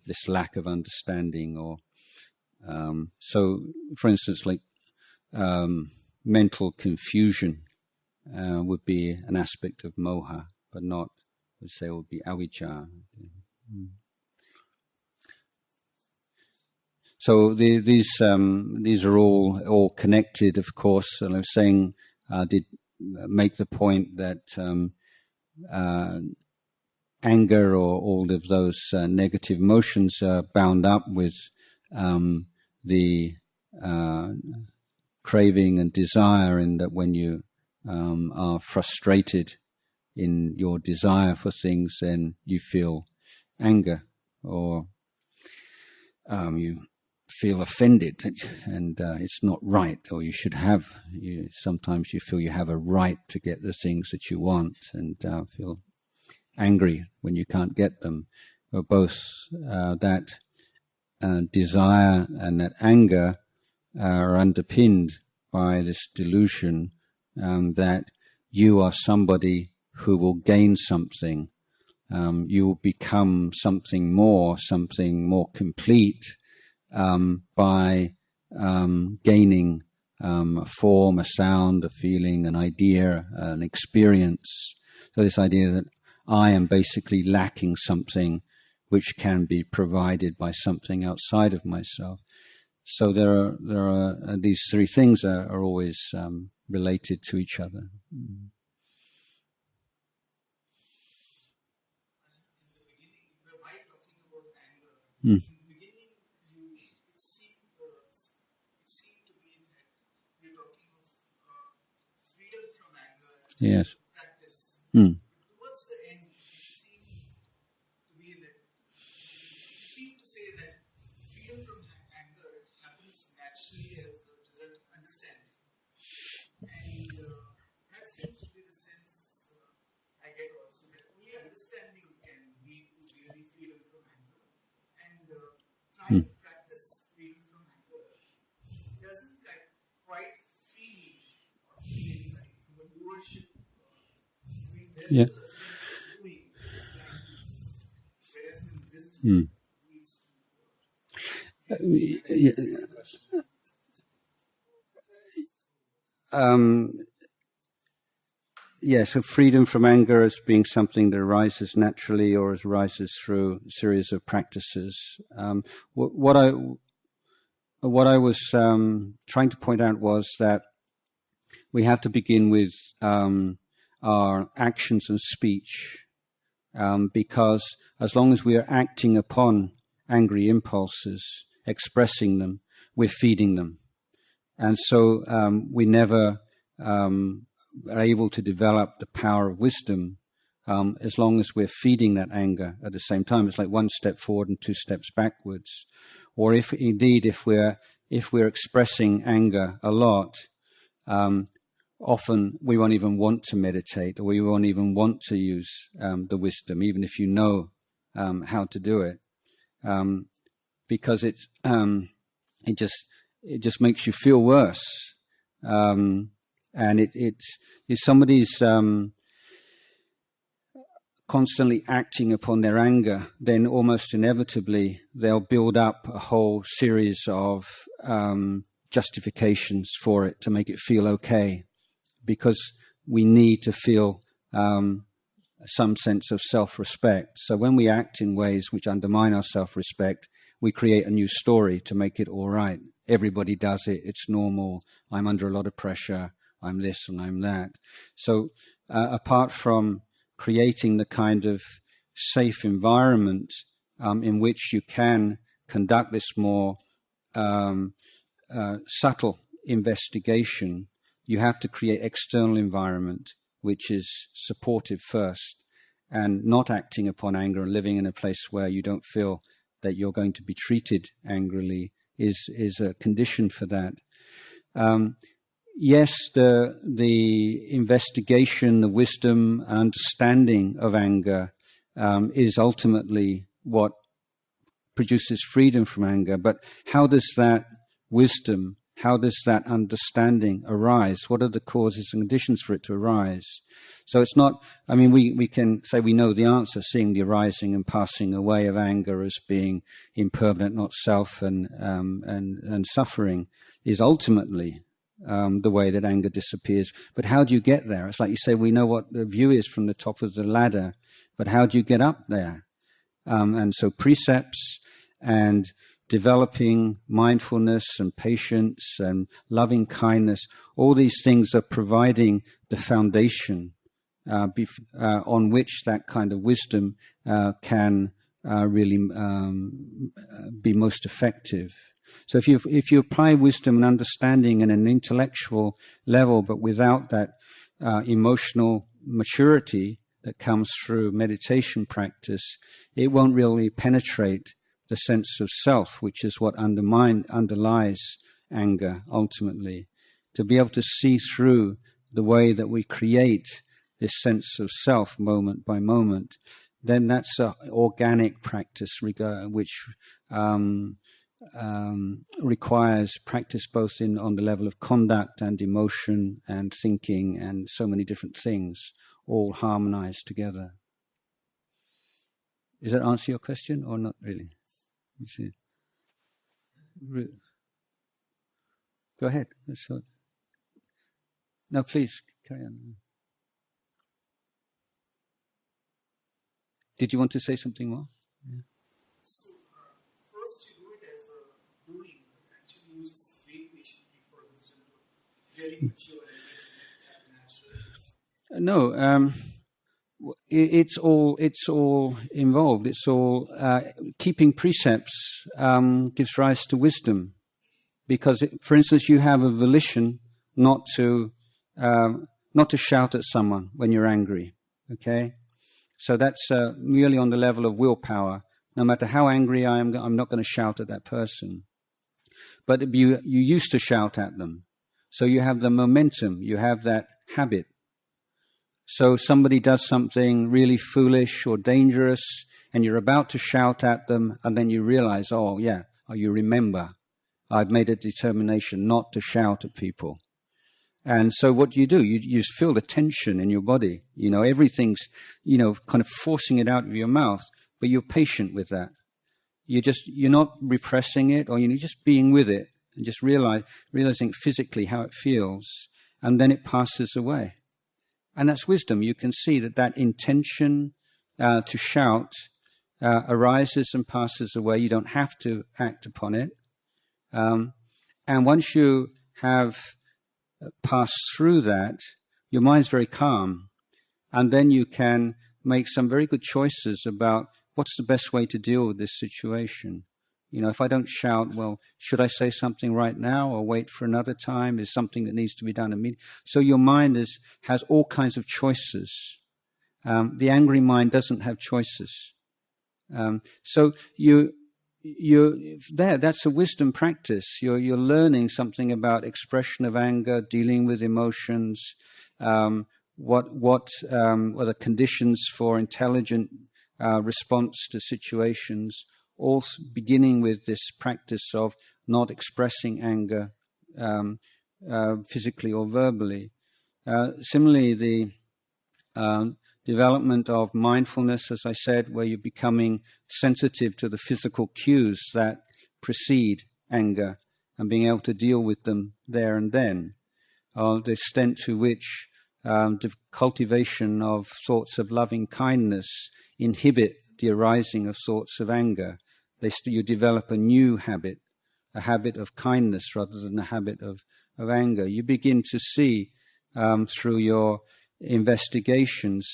this lack of understanding, or so, for instance, like mental confusion would be an aspect of moha, but not, I would say, it would be avijja. So these are all connected, of course. And I was saying, did make the point that anger or all of those negative emotions are bound up with the craving and desire, and that when you are frustrated in your desire for things, then you feel anger, or you feel offended, and it's not right, or you should have. Sometimes you feel you have a right to get the things that you want, and feel angry when you can't get them. Or both that desire and that anger are underpinned by this delusion that you are somebody who will gain something. You will become something more complete by gaining a form, a sound, a feeling, an idea, an experience. So this idea that I am basically lacking something which can be provided by something outside of myself. So there are these three things are always related to each other. In the beginning, it seemed to be that you're talking of freedom from anger. Yes. Practice. Towards the end, it seemed to be that you seem to say that freedom from anger happens naturally as the result of understanding, and that seems to be the sense I get also, that only understanding can lead to really freedom from anger. And trying to practice freedom from anger doesn't quite free anybody from a doership. There is a sense of doing, whereas when wisdom leads So freedom from anger as being something that arises naturally or arises through a series of practices. What I was trying to point out was that we have to begin with our actions and speech, because as long as we are acting upon angry impulses, expressing them, we're feeding them. And so we never are able to develop the power of wisdom as long as we're feeding that anger at the same time. It's like one step forward and two steps backwards. Or if we're expressing anger a lot, often we won't even want to meditate, or we won't even want to use the wisdom, even if you know how to do it, because it just makes you feel worse. And if somebody's constantly acting upon their anger, then almost inevitably they'll build up a whole series of justifications for it to make it feel okay, because we need to feel some sense of self-respect. So when we act in ways which undermine our self-respect, we create a new story to make it all right. Everybody does it. It's normal. I'm under a lot of pressure. I'm this and I'm that. So apart from creating the kind of safe environment in which you can conduct this more subtle investigation, you have to create external environment which is supportive first, and not acting upon anger and living in a place where you don't feel that you're going to be treated angrily is a condition for that. Yes, the investigation, the wisdom, and understanding of anger is ultimately what produces freedom from anger. But how does that wisdom, how does that understanding arise? What are the causes and conditions for it to arise? So it's not, I mean, we can say we know the answer, seeing the arising and passing away of anger as being impermanent, not self, and suffering is ultimately the way that anger disappears. But how do you get there? It's like you say, we know what the view is from the top of the ladder, but how do you get up there? And so precepts and developing mindfulness and patience and loving kindness, all these things are providing the foundation on which that kind of wisdom can really be most effective. So if you apply wisdom and understanding in an intellectual level, but without that emotional maturity that comes through meditation practice, it won't really penetrate the sense of self, which is what underlies anger ultimately. To be able to see through the way that we create this sense of self moment by moment, then that's an organic practice which requires practice both on the level of conduct and emotion and thinking and so many different things, all harmonized together. Does that answer your question or not really? You see. Go ahead. No, please carry on. Did you want to say something more? Yeah. So, first you do it as a doing, but actually you just wait patiently for wisdom to really mature and natural. No, it's all involved. It's all keeping precepts gives rise to wisdom, because, for instance, you have a volition not to shout at someone when you're angry. Okay. So that's merely on the level of willpower. No matter how angry I am, I'm not going to shout at that person. But you used to shout at them. So you have the momentum, you have that habit. So somebody does something really foolish or dangerous, and you're about to shout at them, and then you realize, you remember, I've made a determination not to shout at people. And so what do? You just feel the tension in your body. Everything's, kind of forcing it out of your mouth, but you're patient with that. You're not repressing it, or you're just being with it and just realizing physically how it feels, and then it passes away. And that's wisdom. You can see that intention to shout arises and passes away. You don't have to act upon it. And once you have pass through that, your mind's very calm, and then you can make some very good choices about what's the best way to deal with this situation. If I don't shout, well, should I say something right now or wait for another time? Is something that needs to be done immediately? So your mind has all kinds of choices. The angry mind doesn't have choices. So that's a wisdom practice. You're learning something about expression of anger, dealing with emotions, what are the conditions for intelligent response to situations, all beginning with this practice of not expressing anger physically or verbally. Similarly, the development of mindfulness, as I said, where you're becoming sensitive to the physical cues that precede anger and being able to deal with them there and then. The extent to which the cultivation of thoughts of loving kindness inhibit the arising of thoughts of anger. You develop a new habit, a habit of kindness rather than a habit of anger. You begin to see through your investigations,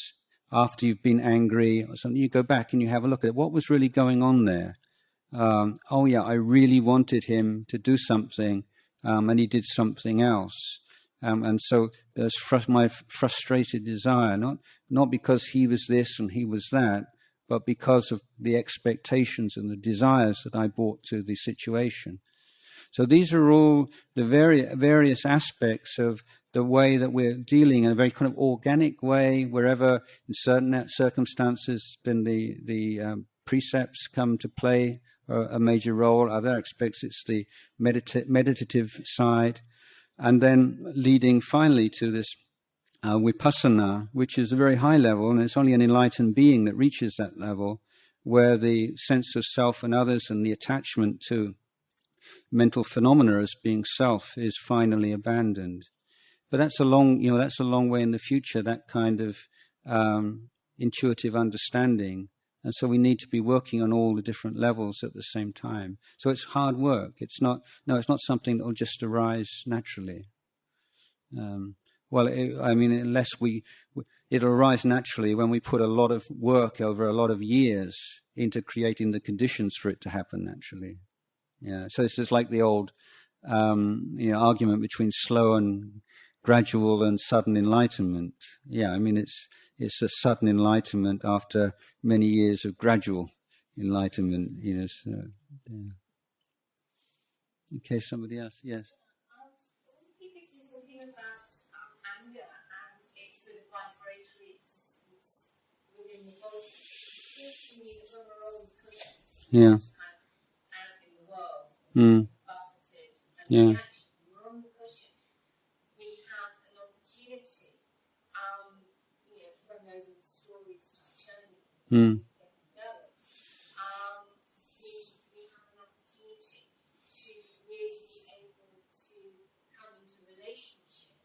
after you've been angry or something, you go back and you have a look at it. What was really going on there? I really wanted him to do something, and he did something else. And so there's my frustrated desire, not because he was this and he was that, but because of the expectations and the desires that I brought to the situation. So these are all the various aspects of the way that we're dealing in a very kind of organic way, wherever in certain circumstances then the precepts come to play a major role. Other aspects, it's the meditative side. And then leading finally to this vipassana, which is a very high level, and it's only an enlightened being that reaches that level, where the sense of self and others and the attachment to mental phenomena as being self is finally abandoned. But that's a long way in the future, that kind of intuitive understanding. And so we need to be working on all the different levels at the same time. So it's hard work. It's not something that will just arise naturally. Unless it'll arise naturally when we put a lot of work over a lot of years into creating the conditions for it to happen naturally. Yeah. So it's just like the old argument between slow and gradual and sudden enlightenment. Yeah, I mean it's a sudden enlightenment after many years of gradual enlightenment. So, yeah. Okay, somebody else, yes. He thinks something about anger and its sort of vibratory existence within the body. It seems to me that when we're on the cushion, yeah, kind of out in the world, buffeted, and yeah, actually we're on the cushion, we have an opportunity, when those stories start churning, getting going, we have an opportunity to really be able to come into relationship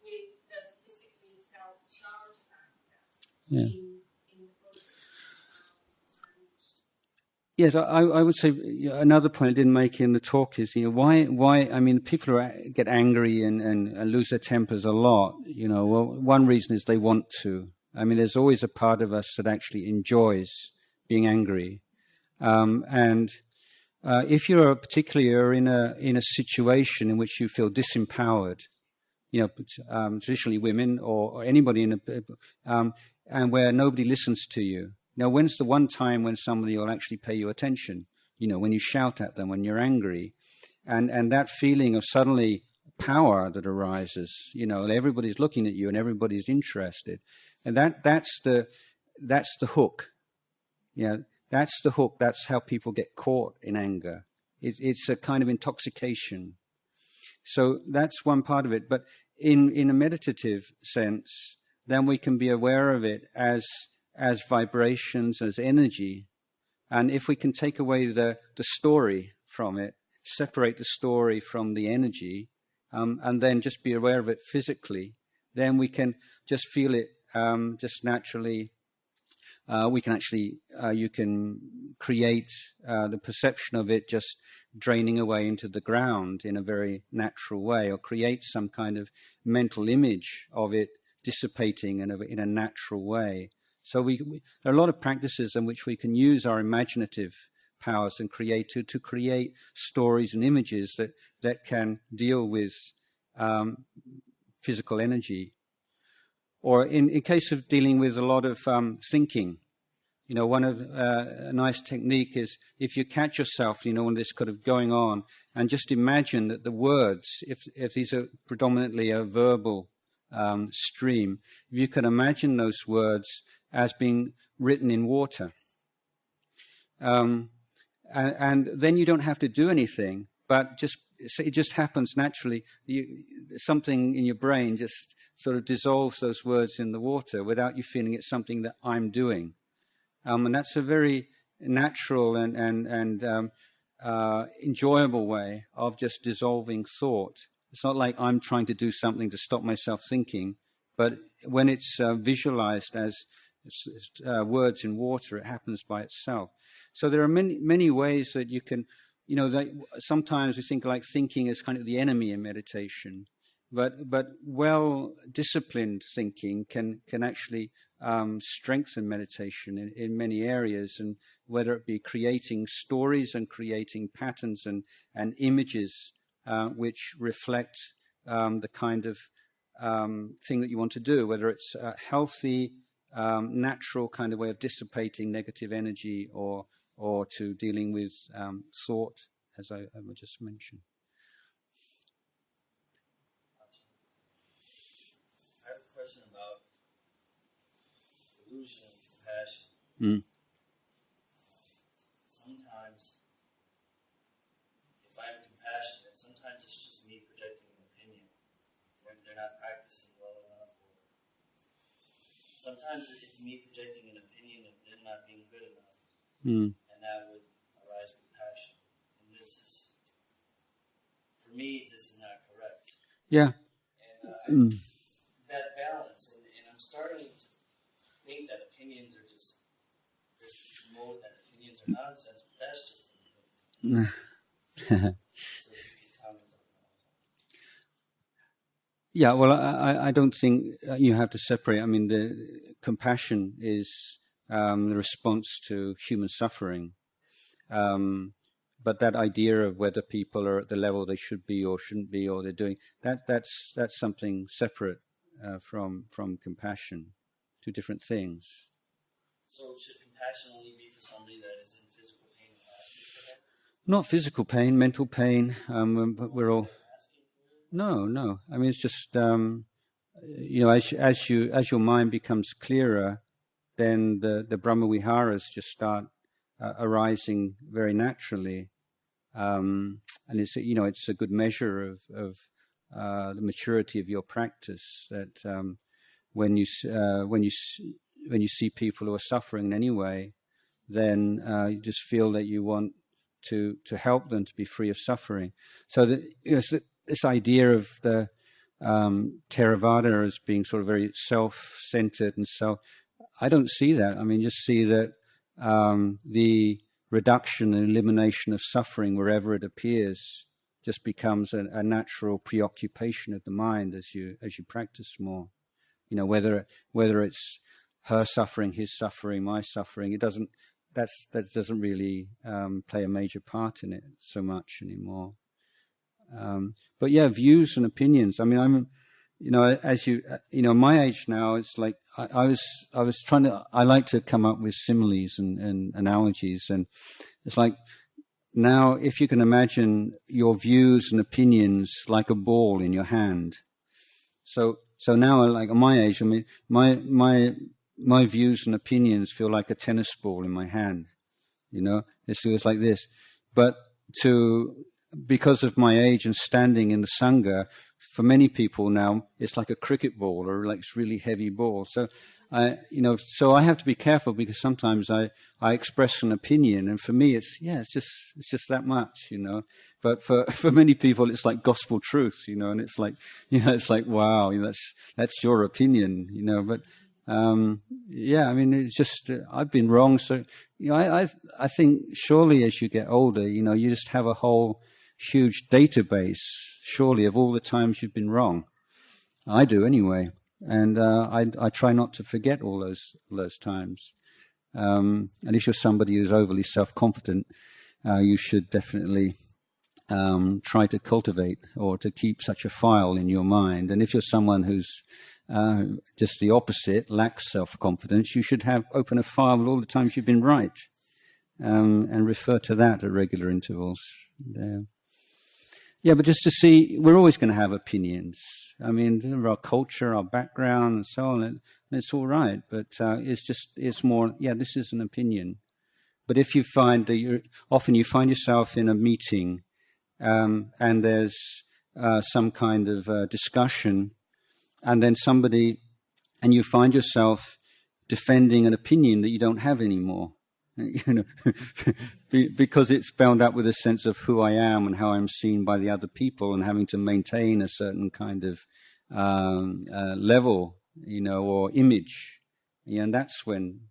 with the physically felt charge of anger in the body. Yes, I would say another point I didn't make in the talk is, why, I mean, people get angry and lose their tempers a lot. Well, one reason is they want to. I mean, there's always a part of us that actually enjoys being angry. And if you're particularly in a situation in which you feel disempowered, traditionally women or anybody and where nobody listens to you. Now, when's the one time when somebody will actually pay you attention? When you shout at them, when you're angry, and that feeling of suddenly power that arises. Everybody's looking at you and everybody's interested, and that's the hook. That's the hook. That's how people get caught in anger. It's a kind of intoxication. So that's one part of it. But in a meditative sense, then we can be aware of it as vibrations, as energy. And if we can take away the story from it, separate the story from the energy, and then just be aware of it physically, then we can just feel it just naturally. We can actually, you can create the perception of it just draining away into the ground in a very natural way, or create some kind of mental image of it dissipating in a natural way. So there are a lot of practices in which we can use our imaginative powers and create stories and images that can deal with physical energy. Or in case of dealing with a lot of thinking, one of a nice technique is if you catch yourself, when this kind of going on, and just imagine that the words, if these are predominantly a verbal stream, if you can imagine those words as being written in water, and then you don't have to do anything, but it just happens naturally. Something in your brain just sort of dissolves those words in the water without you feeling it's something that I'm doing. And that's a very natural and enjoyable way of just dissolving thought. It's not like I'm trying to do something to stop myself thinking, but when it's visualized as words in water, it happens by itself. So there are many ways that you can, sometimes we think like thinking is kind of the enemy in meditation, but well-disciplined thinking can actually strengthen meditation in many areas, and whether it be creating stories and creating patterns and images which reflect the kind of thing that you want to do, whether it's a healthy, natural kind of way of dissipating negative energy or to dealing with thought, as I just mentioned. I have a question about delusion and compassion. Sometimes, if I'm compassionate, sometimes it's just me projecting an opinion. They're not practicing well enough. Sometimes it's me projecting an opinion of them not being good enough. And that would arise compassion. And this is, for me, this is not correct. Yeah. And that balance, and I'm starting to think that opinions are just this mode that opinions are nonsense, but that's just so if you could comment on that. Yeah, well, I don't think you have to separate. I mean, the compassion is the response to human suffering. But that idea of whether people are at the level they should be or shouldn't be, or they're doing that's something separate from compassion. Two different things. So should compassion only be for somebody that is in physical pain and asking for help? Not physical pain, mental pain. But we're all no. I mean, it's just as your mind becomes clearer, then the Brahma Viharas just start arising very naturally, and it's it's a good measure of the maturity of your practice. That when you see people who are suffering in any way, then you just feel that you want to help them to be free of suffering. So this idea of the Theravada as being sort of very self-centered and so, I don't see that. I mean, just see that the reduction and elimination of suffering wherever it appears just becomes a natural preoccupation of the mind as you practice more. Whether it's her suffering, his suffering, my suffering, that doesn't really play a major part in it so much anymore. But yeah, views and opinions. I mean, I'm, my age now, it's like I was trying to. I like to come up with similes and analogies, and it's like now if you can imagine your views and opinions like a ball in your hand. So now, like at my age, I mean, my views and opinions feel like a tennis ball in my hand. It feels like this, but because of my age and standing in the Sangha, for many people now, it's like a cricket ball or like it's really heavy ball. So I have to be careful because sometimes I express an opinion, and for me it's just that much, But for many people it's like gospel truth, and it's like wow, that's your opinion, But I mean, it's just I've been wrong. So I think surely as you get older, you just have a whole huge database, surely, of all the times you've been wrong. I do anyway, and I try not to forget all those times. And if you're somebody who's overly self-confident, you should definitely try to cultivate or to keep such a file in your mind. And if you're someone who's just the opposite, lacks self-confidence, you should open a file with all the times you've been right, and refer to that at regular intervals. Yeah, but just to see, we're always going to have opinions. I mean, our culture, our background, and so on, and it's all right. But it's more, this is an opinion. But if you find that often you find yourself in a meeting, and there's some kind of discussion, and then and you find yourself defending an opinion that you don't have anymore. Because it's bound up with a sense of who I am and how I'm seen by the other people, and having to maintain a certain kind of level, or image, and that's when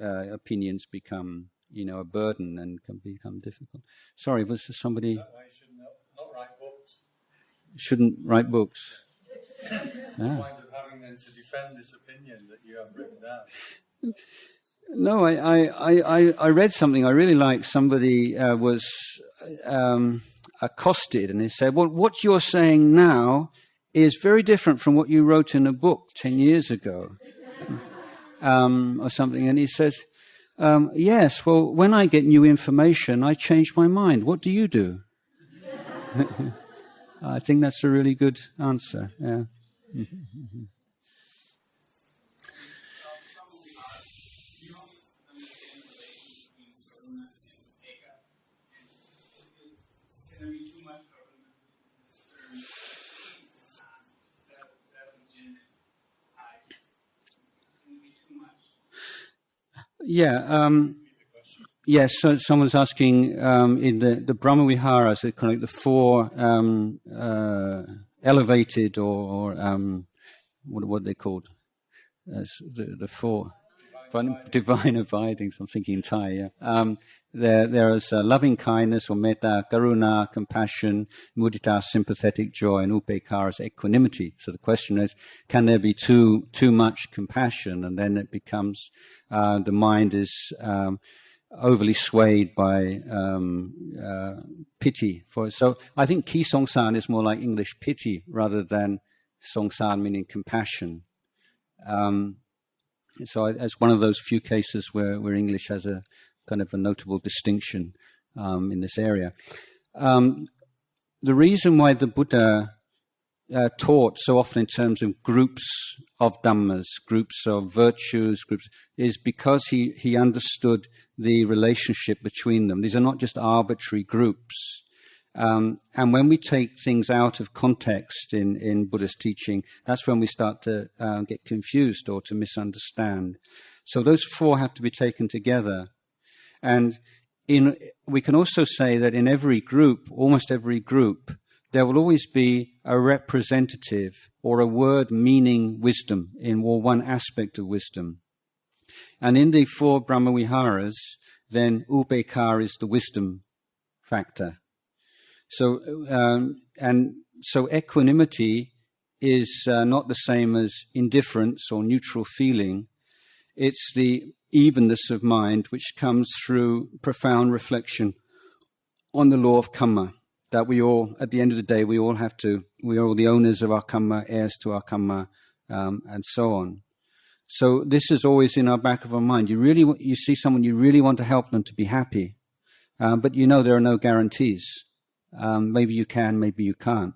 opinions become, a burden and can become difficult. Sorry, was there somebody? Is that why you should not write books? Shouldn't write books. The point of having them to defend this opinion that you have written down. No, I read something I really liked. Somebody was accosted, and they said, well, what you're saying now is very different from what you wrote in a book 10 years ago, or something. And he says, yes, well, when I get new information, I change my mind. What do you do? I think that's a really good answer, yeah. Yes, so someone's asking in the Brahma Viharas, so kind of the four elevated or what are they called? The four divine abidings. I'm thinking in Thai. Yeah, there is loving kindness or metta, karuna, compassion, mudita, sympathetic joy, and upekkara is equanimity. So the question is, can there be too much compassion, and then it becomes the mind is overly swayed by pity. So I think ki songsan is more like English pity rather than songsan meaning compassion. So it's one of those few cases where English has a kind of a notable distinction in this area. The reason why the Buddha taught so often in terms of groups of dhammas, groups of virtues, is because he understood the relationship between them. These are not just arbitrary groups. And when we take things out of context in Buddhist teaching, that's when we start to get confused or to misunderstand. So those four have to be taken together. And we can also say that in every group, almost every group, there will always be a representative or a word meaning wisdom or one aspect of wisdom. And in the four Brahmaviharas, then upekkara is the wisdom factor. So, and so equanimity is not the same as indifference or neutral feeling. It's the evenness of mind which comes through profound reflection on the law of karma, that we all, at the end of the day, we are all the owners of our karma, heirs to our karma, and so on. So this is always in our back of our mind. You see someone, you really want to help them to be happy, but you know there are no guarantees. Maybe you can, maybe you can't.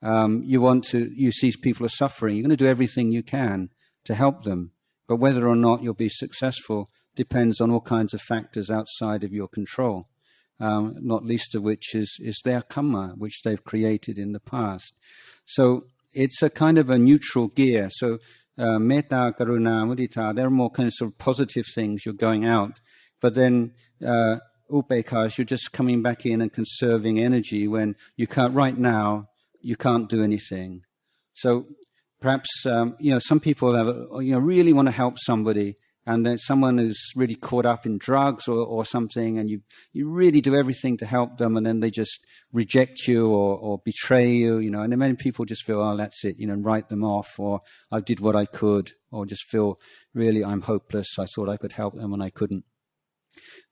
You see people are suffering, you're going to do everything you can to help them. But whether or not you'll be successful depends on all kinds of factors outside of your control, not least of which is their karma, which they've created in the past. So it's a kind of a neutral gear. So metta, karuna, mudita, they're more kind of sort of positive things, you're going out. But then upekkara, you're just coming back in and conserving energy when you can't, right now, you can't do anything. So perhaps, some people really want to help somebody, and then someone is really caught up in drugs or something, and you really do everything to help them, and then they just reject you or betray you, and then many people just feel, oh, that's it, write them off, or I did what I could, or just feel, really, I'm hopeless, I thought I could help them and I couldn't.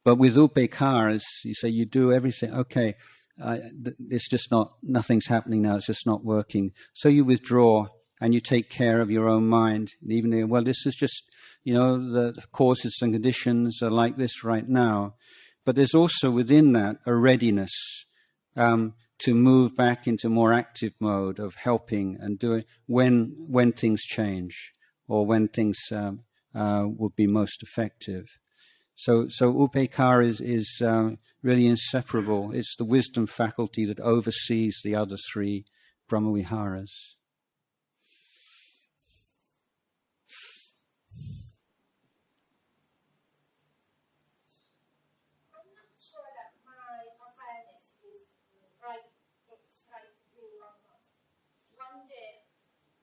But with upekkara, you say you do everything, okay, it's just nothing's happening now, it's just not working. So you withdraw and you take care of your own mind. And even though, well, this is just, the causes and conditions are like this right now. But there's also within that a readiness to move back into more active mode of helping and doing when things change or when things would be most effective. So upekkara is really inseparable. It's the wisdom faculty that oversees the other three Brahmaviharas. I'm not sure that my awareness is right view or not. One day,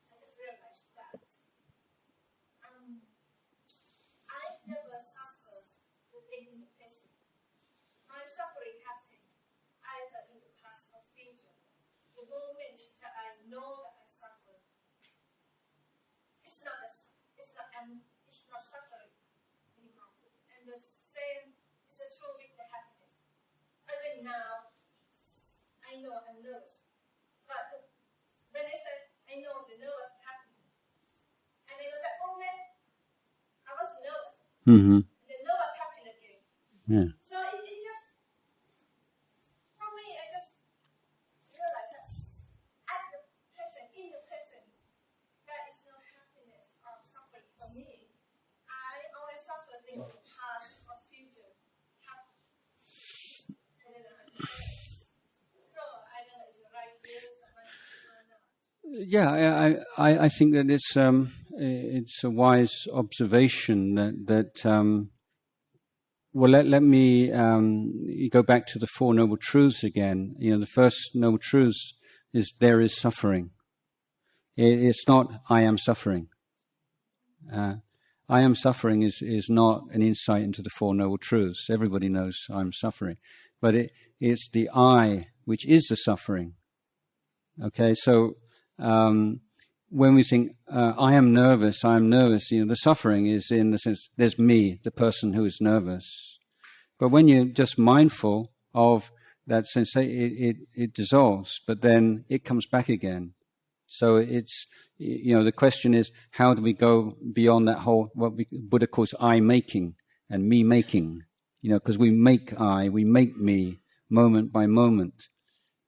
I just realized that I've never suffered in the present. My suffering happened either in the past or future. The moment that I know that I suffer, it's not suffering anymore. And the same is true with the happiness. Even now, I know I'm nervous. But when I said I know the nervous happiness, and in that moment, I was nervous. Mm-hmm. Yeah. So it just, for me, I just realized that in the present, there is no happiness or suffering for me. I always suffer things in the past or future. I don't know. So I don't know, is it right way or not? Yeah, I think that it's a wise observation that well, let me go back to the Four Noble Truths again. The first Noble Truth is there is suffering. It's not I am suffering. I am suffering is not an insight into the Four Noble Truths. Everybody knows I'm suffering. But it's the I which is the suffering. Okay, so when we think, I am nervous, the suffering is in the sense, there's me, the person who is nervous. But when you're just mindful of that sense, it dissolves, but then it comes back again. So it's, the question is, how do we go beyond that whole, what Buddha calls I-making and me-making? Because we make I, we make me, moment by moment.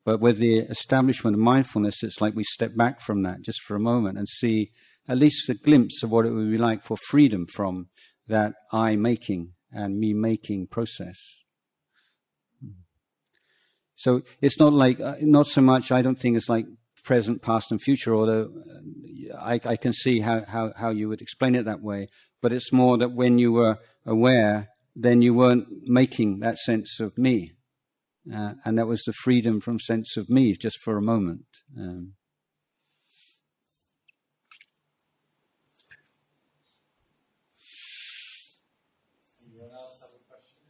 But with the establishment of mindfulness, it's like we step back from that just for a moment and see at least a glimpse of what it would be like for freedom from that I-making and me-making process. So it's not like, not so much, I don't think it's like present, past and future, although I can see how you would explain it that way. But it's more that when you were aware, then you weren't making that sense of me. And that was the freedom from sense of me just for a moment. Anyone else have a question?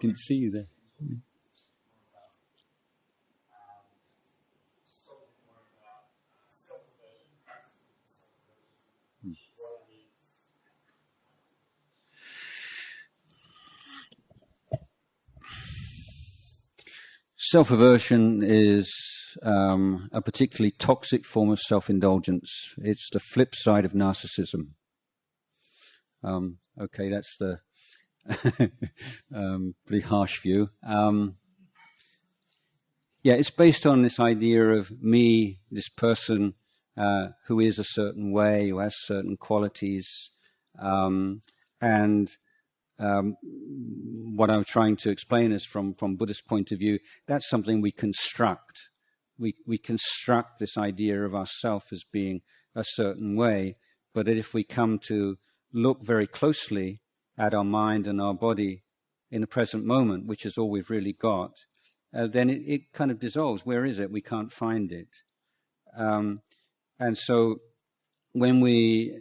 Didn't see you there. Self-aversion is a particularly toxic form of self-indulgence. It's the flip side of narcissism. Okay, that's the pretty harsh view. It's based on this idea of me, this person who is a certain way, who has certain qualities, and what I'm trying to explain is from Buddhist point of view, that's something we construct. We construct this idea of ourself as being a certain way, but if we come to look very closely at our mind and our body in the present moment, which is all we've really got, then it kind of dissolves. Where is it? We can't find it. And so when we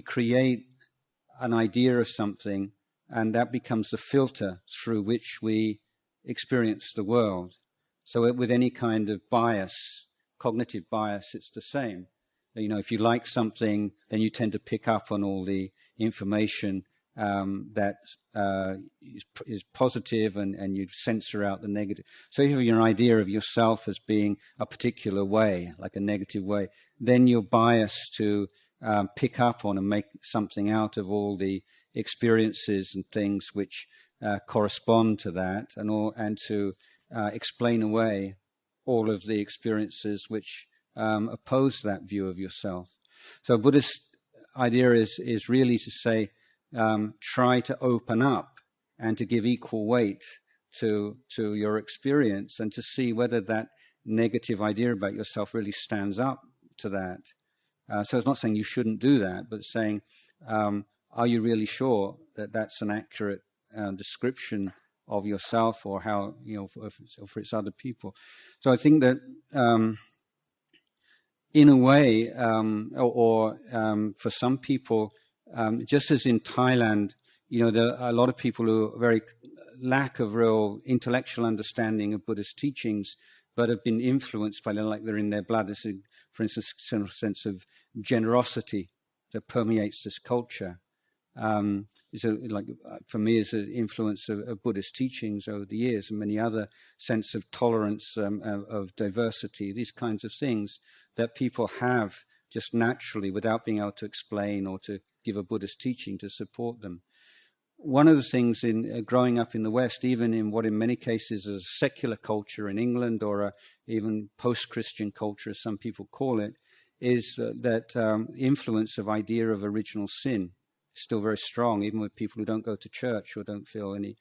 create an idea of something, and that becomes the filter through which we experience the world. So with any kind of bias, cognitive bias, it's the same. If you like something, then you tend to pick up on all the information that is positive, and you censor out the negative. So if you have your idea of yourself as being a particular way, like a negative way, then you're biased to pick up on and make something out of all the experiences and things which correspond to that, and to explain away all of the experiences which oppose that view of yourself. So Buddhist idea is really to say, try to open up and to give equal weight to your experience, and to see whether that negative idea about yourself really stands up to that. So it's not saying you shouldn't do that, but saying, are you really sure that that's an accurate description of yourself, or how, for its other people? So I think that in a way, for some people, just as in Thailand, there are a lot of people who are very lack of real intellectual understanding of Buddhist teachings, but have been influenced by them, like they're in their blood. There's, for instance, a sense of generosity that permeates this culture. For me, is an influence of Buddhist teachings over the years, and many other sense of tolerance, of diversity, these kinds of things that people have just naturally without being able to explain or to give a Buddhist teaching to support them. One of the things in growing up in the West, even in what in many cases is a secular culture in England, or even post-Christian culture, as some people call it, is that influence of idea of original sin is still very strong, even with people who don't go to church or don't feel any.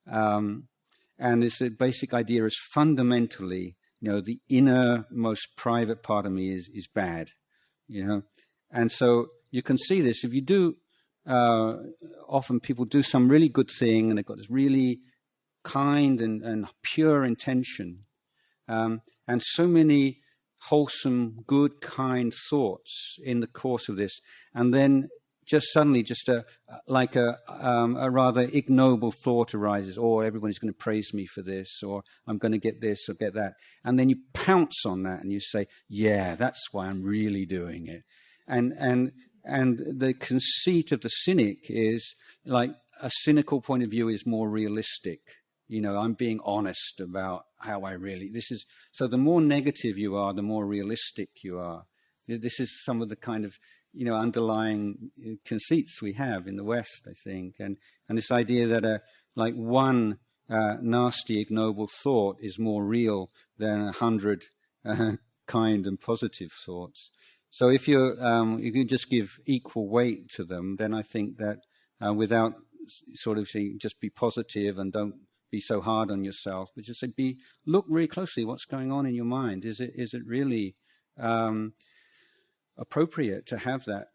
And this basic idea is fundamentally, the inner, most private part of me is bad, And so you can see this if you do. Often people do some really good thing, and they've got this really kind and pure intention, and so many wholesome, good, kind thoughts in the course of this, and then just suddenly a rather ignoble thought arises, or everybody's going to praise me for this, or I'm going to get this or get that. And then you pounce on that and you say, yeah, that's why I'm really doing it. And the conceit of the cynic is like a cynical point of view is more realistic. You know, I'm being honest about how I really, so the more negative you are, the more realistic you are. This is some of the kind of, underlying conceits we have in the West, I think. And this idea that one nasty, ignoble thought is more real than 100 kind and positive thoughts. So if you just give equal weight to them, then I think that without sort of saying just be positive and don't be so hard on yourself, but just say look really closely what's going on in your mind. Is it really appropriate to have that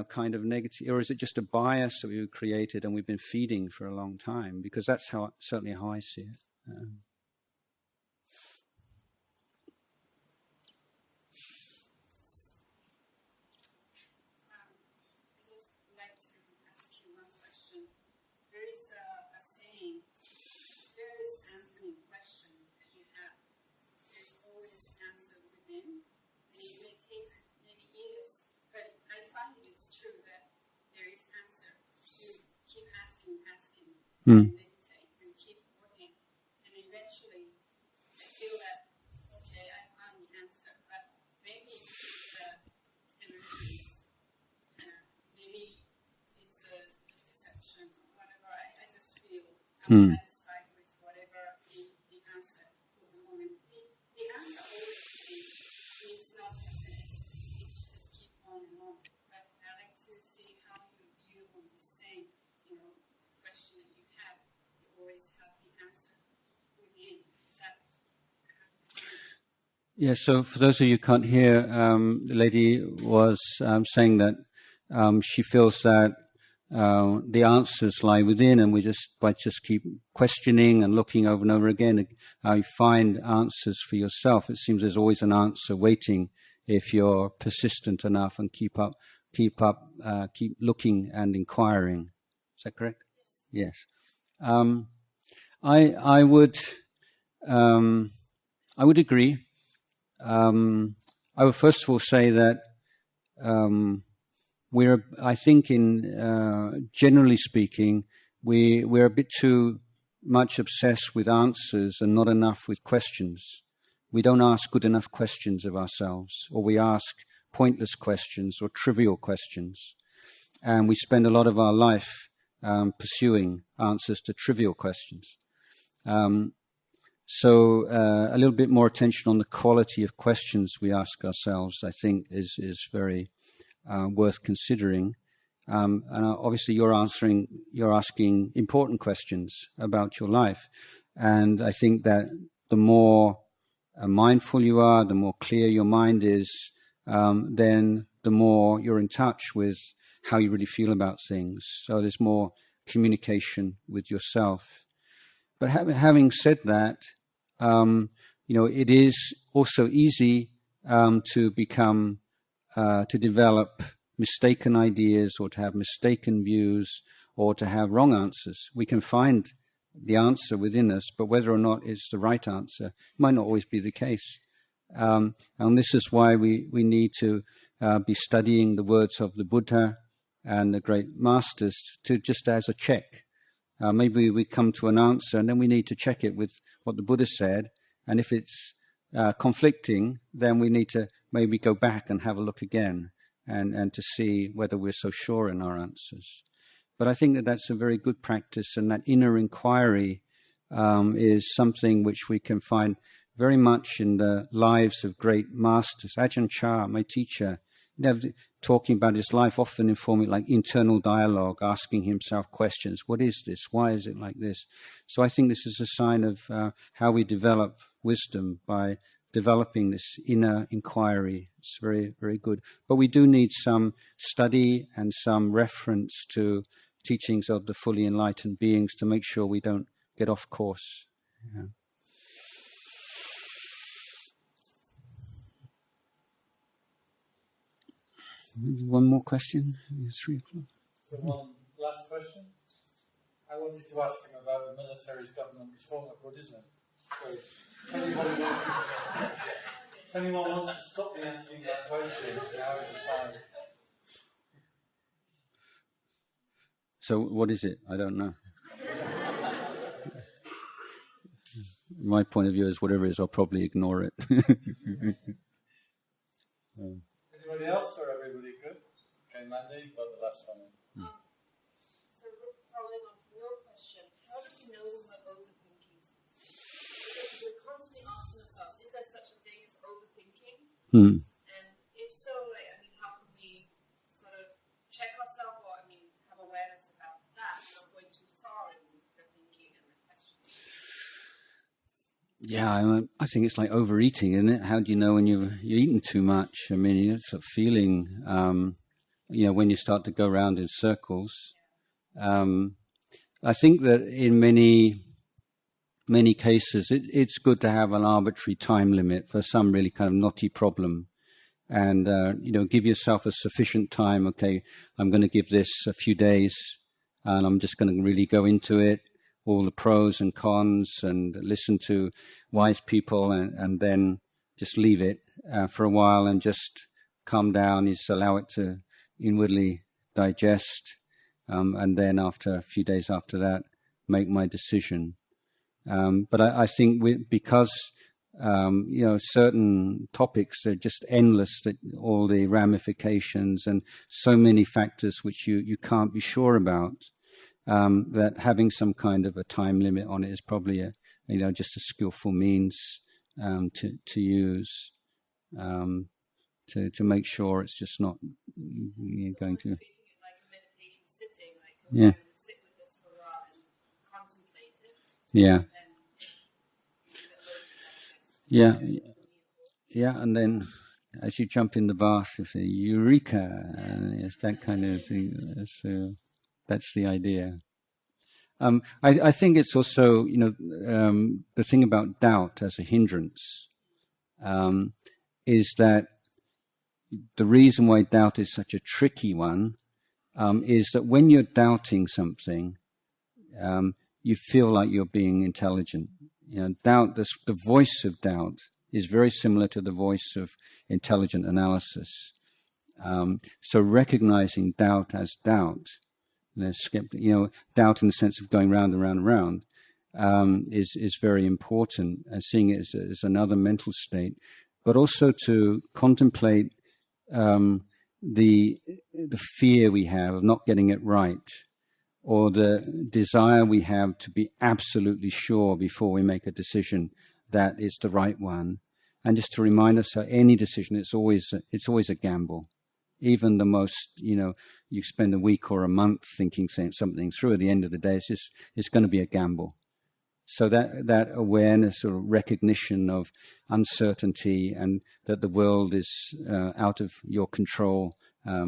kind of negative, or is it just a bias that we created and we've been feeding for a long time? Because that's certainly how I see it. And meditate and keep working, and eventually I feel that okay, I found the answer, but maybe it's energy, maybe it's a deception or whatever. I just feel I'm satisfied with whatever the answer for the moment. The answer always means nothing. It just keep on and on. But I like to see how you view on the same, question that you have. You always have the answer within. Yeah, so for those of you who can't hear, the lady was saying that she feels that the answers lie within, and we just keep questioning and looking over and over again, you find answers for yourself. It seems there's always an answer waiting if you're persistent enough and keep looking and inquiring. Is that correct? Yes. I would agree. I would first of all say that I think generally speaking, we're a bit too much obsessed with answers and not enough with questions. We don't ask good enough questions of ourselves, or we ask pointless questions or trivial questions. And we spend a lot of our life pursuing answers to trivial questions. So a little bit more attention on the quality of questions we ask ourselves, I think, is very worth considering. And obviously, you're asking important questions about your life, and I think that the more mindful you are, the more clear your mind is, then the more you're in touch with how you really feel about things. So there's more communication with yourself. But having said that, it is also easy to develop mistaken ideas, or to have mistaken views, or to have wrong answers. We can find the answer within us, but whether or not it's the right answer might not always be the case. And this is why we need to be studying the words of the Buddha and the great masters, to just as a check. Maybe we come to an answer and then we need to check it with what the Buddha said, and if it's conflicting, then we need to maybe go back and have a look again and to see whether we're so sure in our answers. But I think that that's a very good practice, and that inner inquiry is something which we can find very much in the lives of great masters. Ajahn Chah, my teacher, talking about his life, often informing like internal dialogue, asking himself questions. What is this? Why is it like this? So I think this is a sign of how we develop wisdom, by developing this inner inquiry. It's very, very good. But we do need some study and some reference to teachings of the fully enlightened beings to make sure we don't get off course. Yeah. One more question? 3 o'clock. So one last question. I wanted to ask him about the military's government reform of Buddhism. So if anyone wants to stop me answering that question, now is the time. So what is it? I don't know. My point of view is whatever it is, I'll probably ignore it. Anybody else or everybody good? Okay, Mandy, you've got the last one. So following on from your question, how do we know when we're overthinking something? Because we're constantly asking ourselves, is there such a thing as overthinking? And if so, how can we sort of check ourselves or, have awareness about that, not going too far in the thinking and the questioning? Yeah, I think it's like overeating, isn't it? How do you know when you're eating too much? It's a feeling, when you start to go around in circles. I think that in many cases, it's good to have an arbitrary time limit for some really kind of knotty problem. And, give yourself a sufficient time. Okay, I'm going to give this a few days and I'm just going to really go into it, all the pros and cons, and listen to wise people, and then just leave it for a while and just calm down, just allow it to inwardly digest, and then after a few days after that, make my decision. But I think because certain topics are just endless, that all the ramifications and so many factors which you can't be sure about, that having some kind of a time limit on it is probably just a skillful means to use to make sure it's just not going to. Like a meditation sitting, I'm going to sit with this for a while and contemplate it. Yeah. And Yeah, and then as you jump in the bath, you say "Eureka!" and it's that kind of thing. So that's the idea. I think it's also, the thing about doubt as a hindrance is that the reason why doubt is such a tricky one is that when you're doubting something, you feel like you're being intelligent. Doubt, the voice of doubt is very similar to the voice of intelligent analysis. So recognizing doubt as doubt, doubt in the sense of going round and round and round, is very important, and seeing it as another mental state, but also to contemplate the fear we have of not getting it right, or the desire we have to be absolutely sure before we make a decision that it's the right one, and just to remind us that any decision, it's always a gamble. Even the most, you spend a week or a month thinking something through, at the end of the day, it's going to be a gamble. So that awareness or recognition of uncertainty, and that the world is out of your control,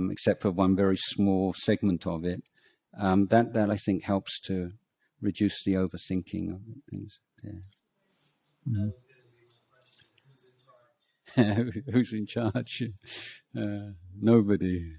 except for one very small segment of it, that I think helps to reduce the overthinking of things. Yeah. Who's in charge? Nobody.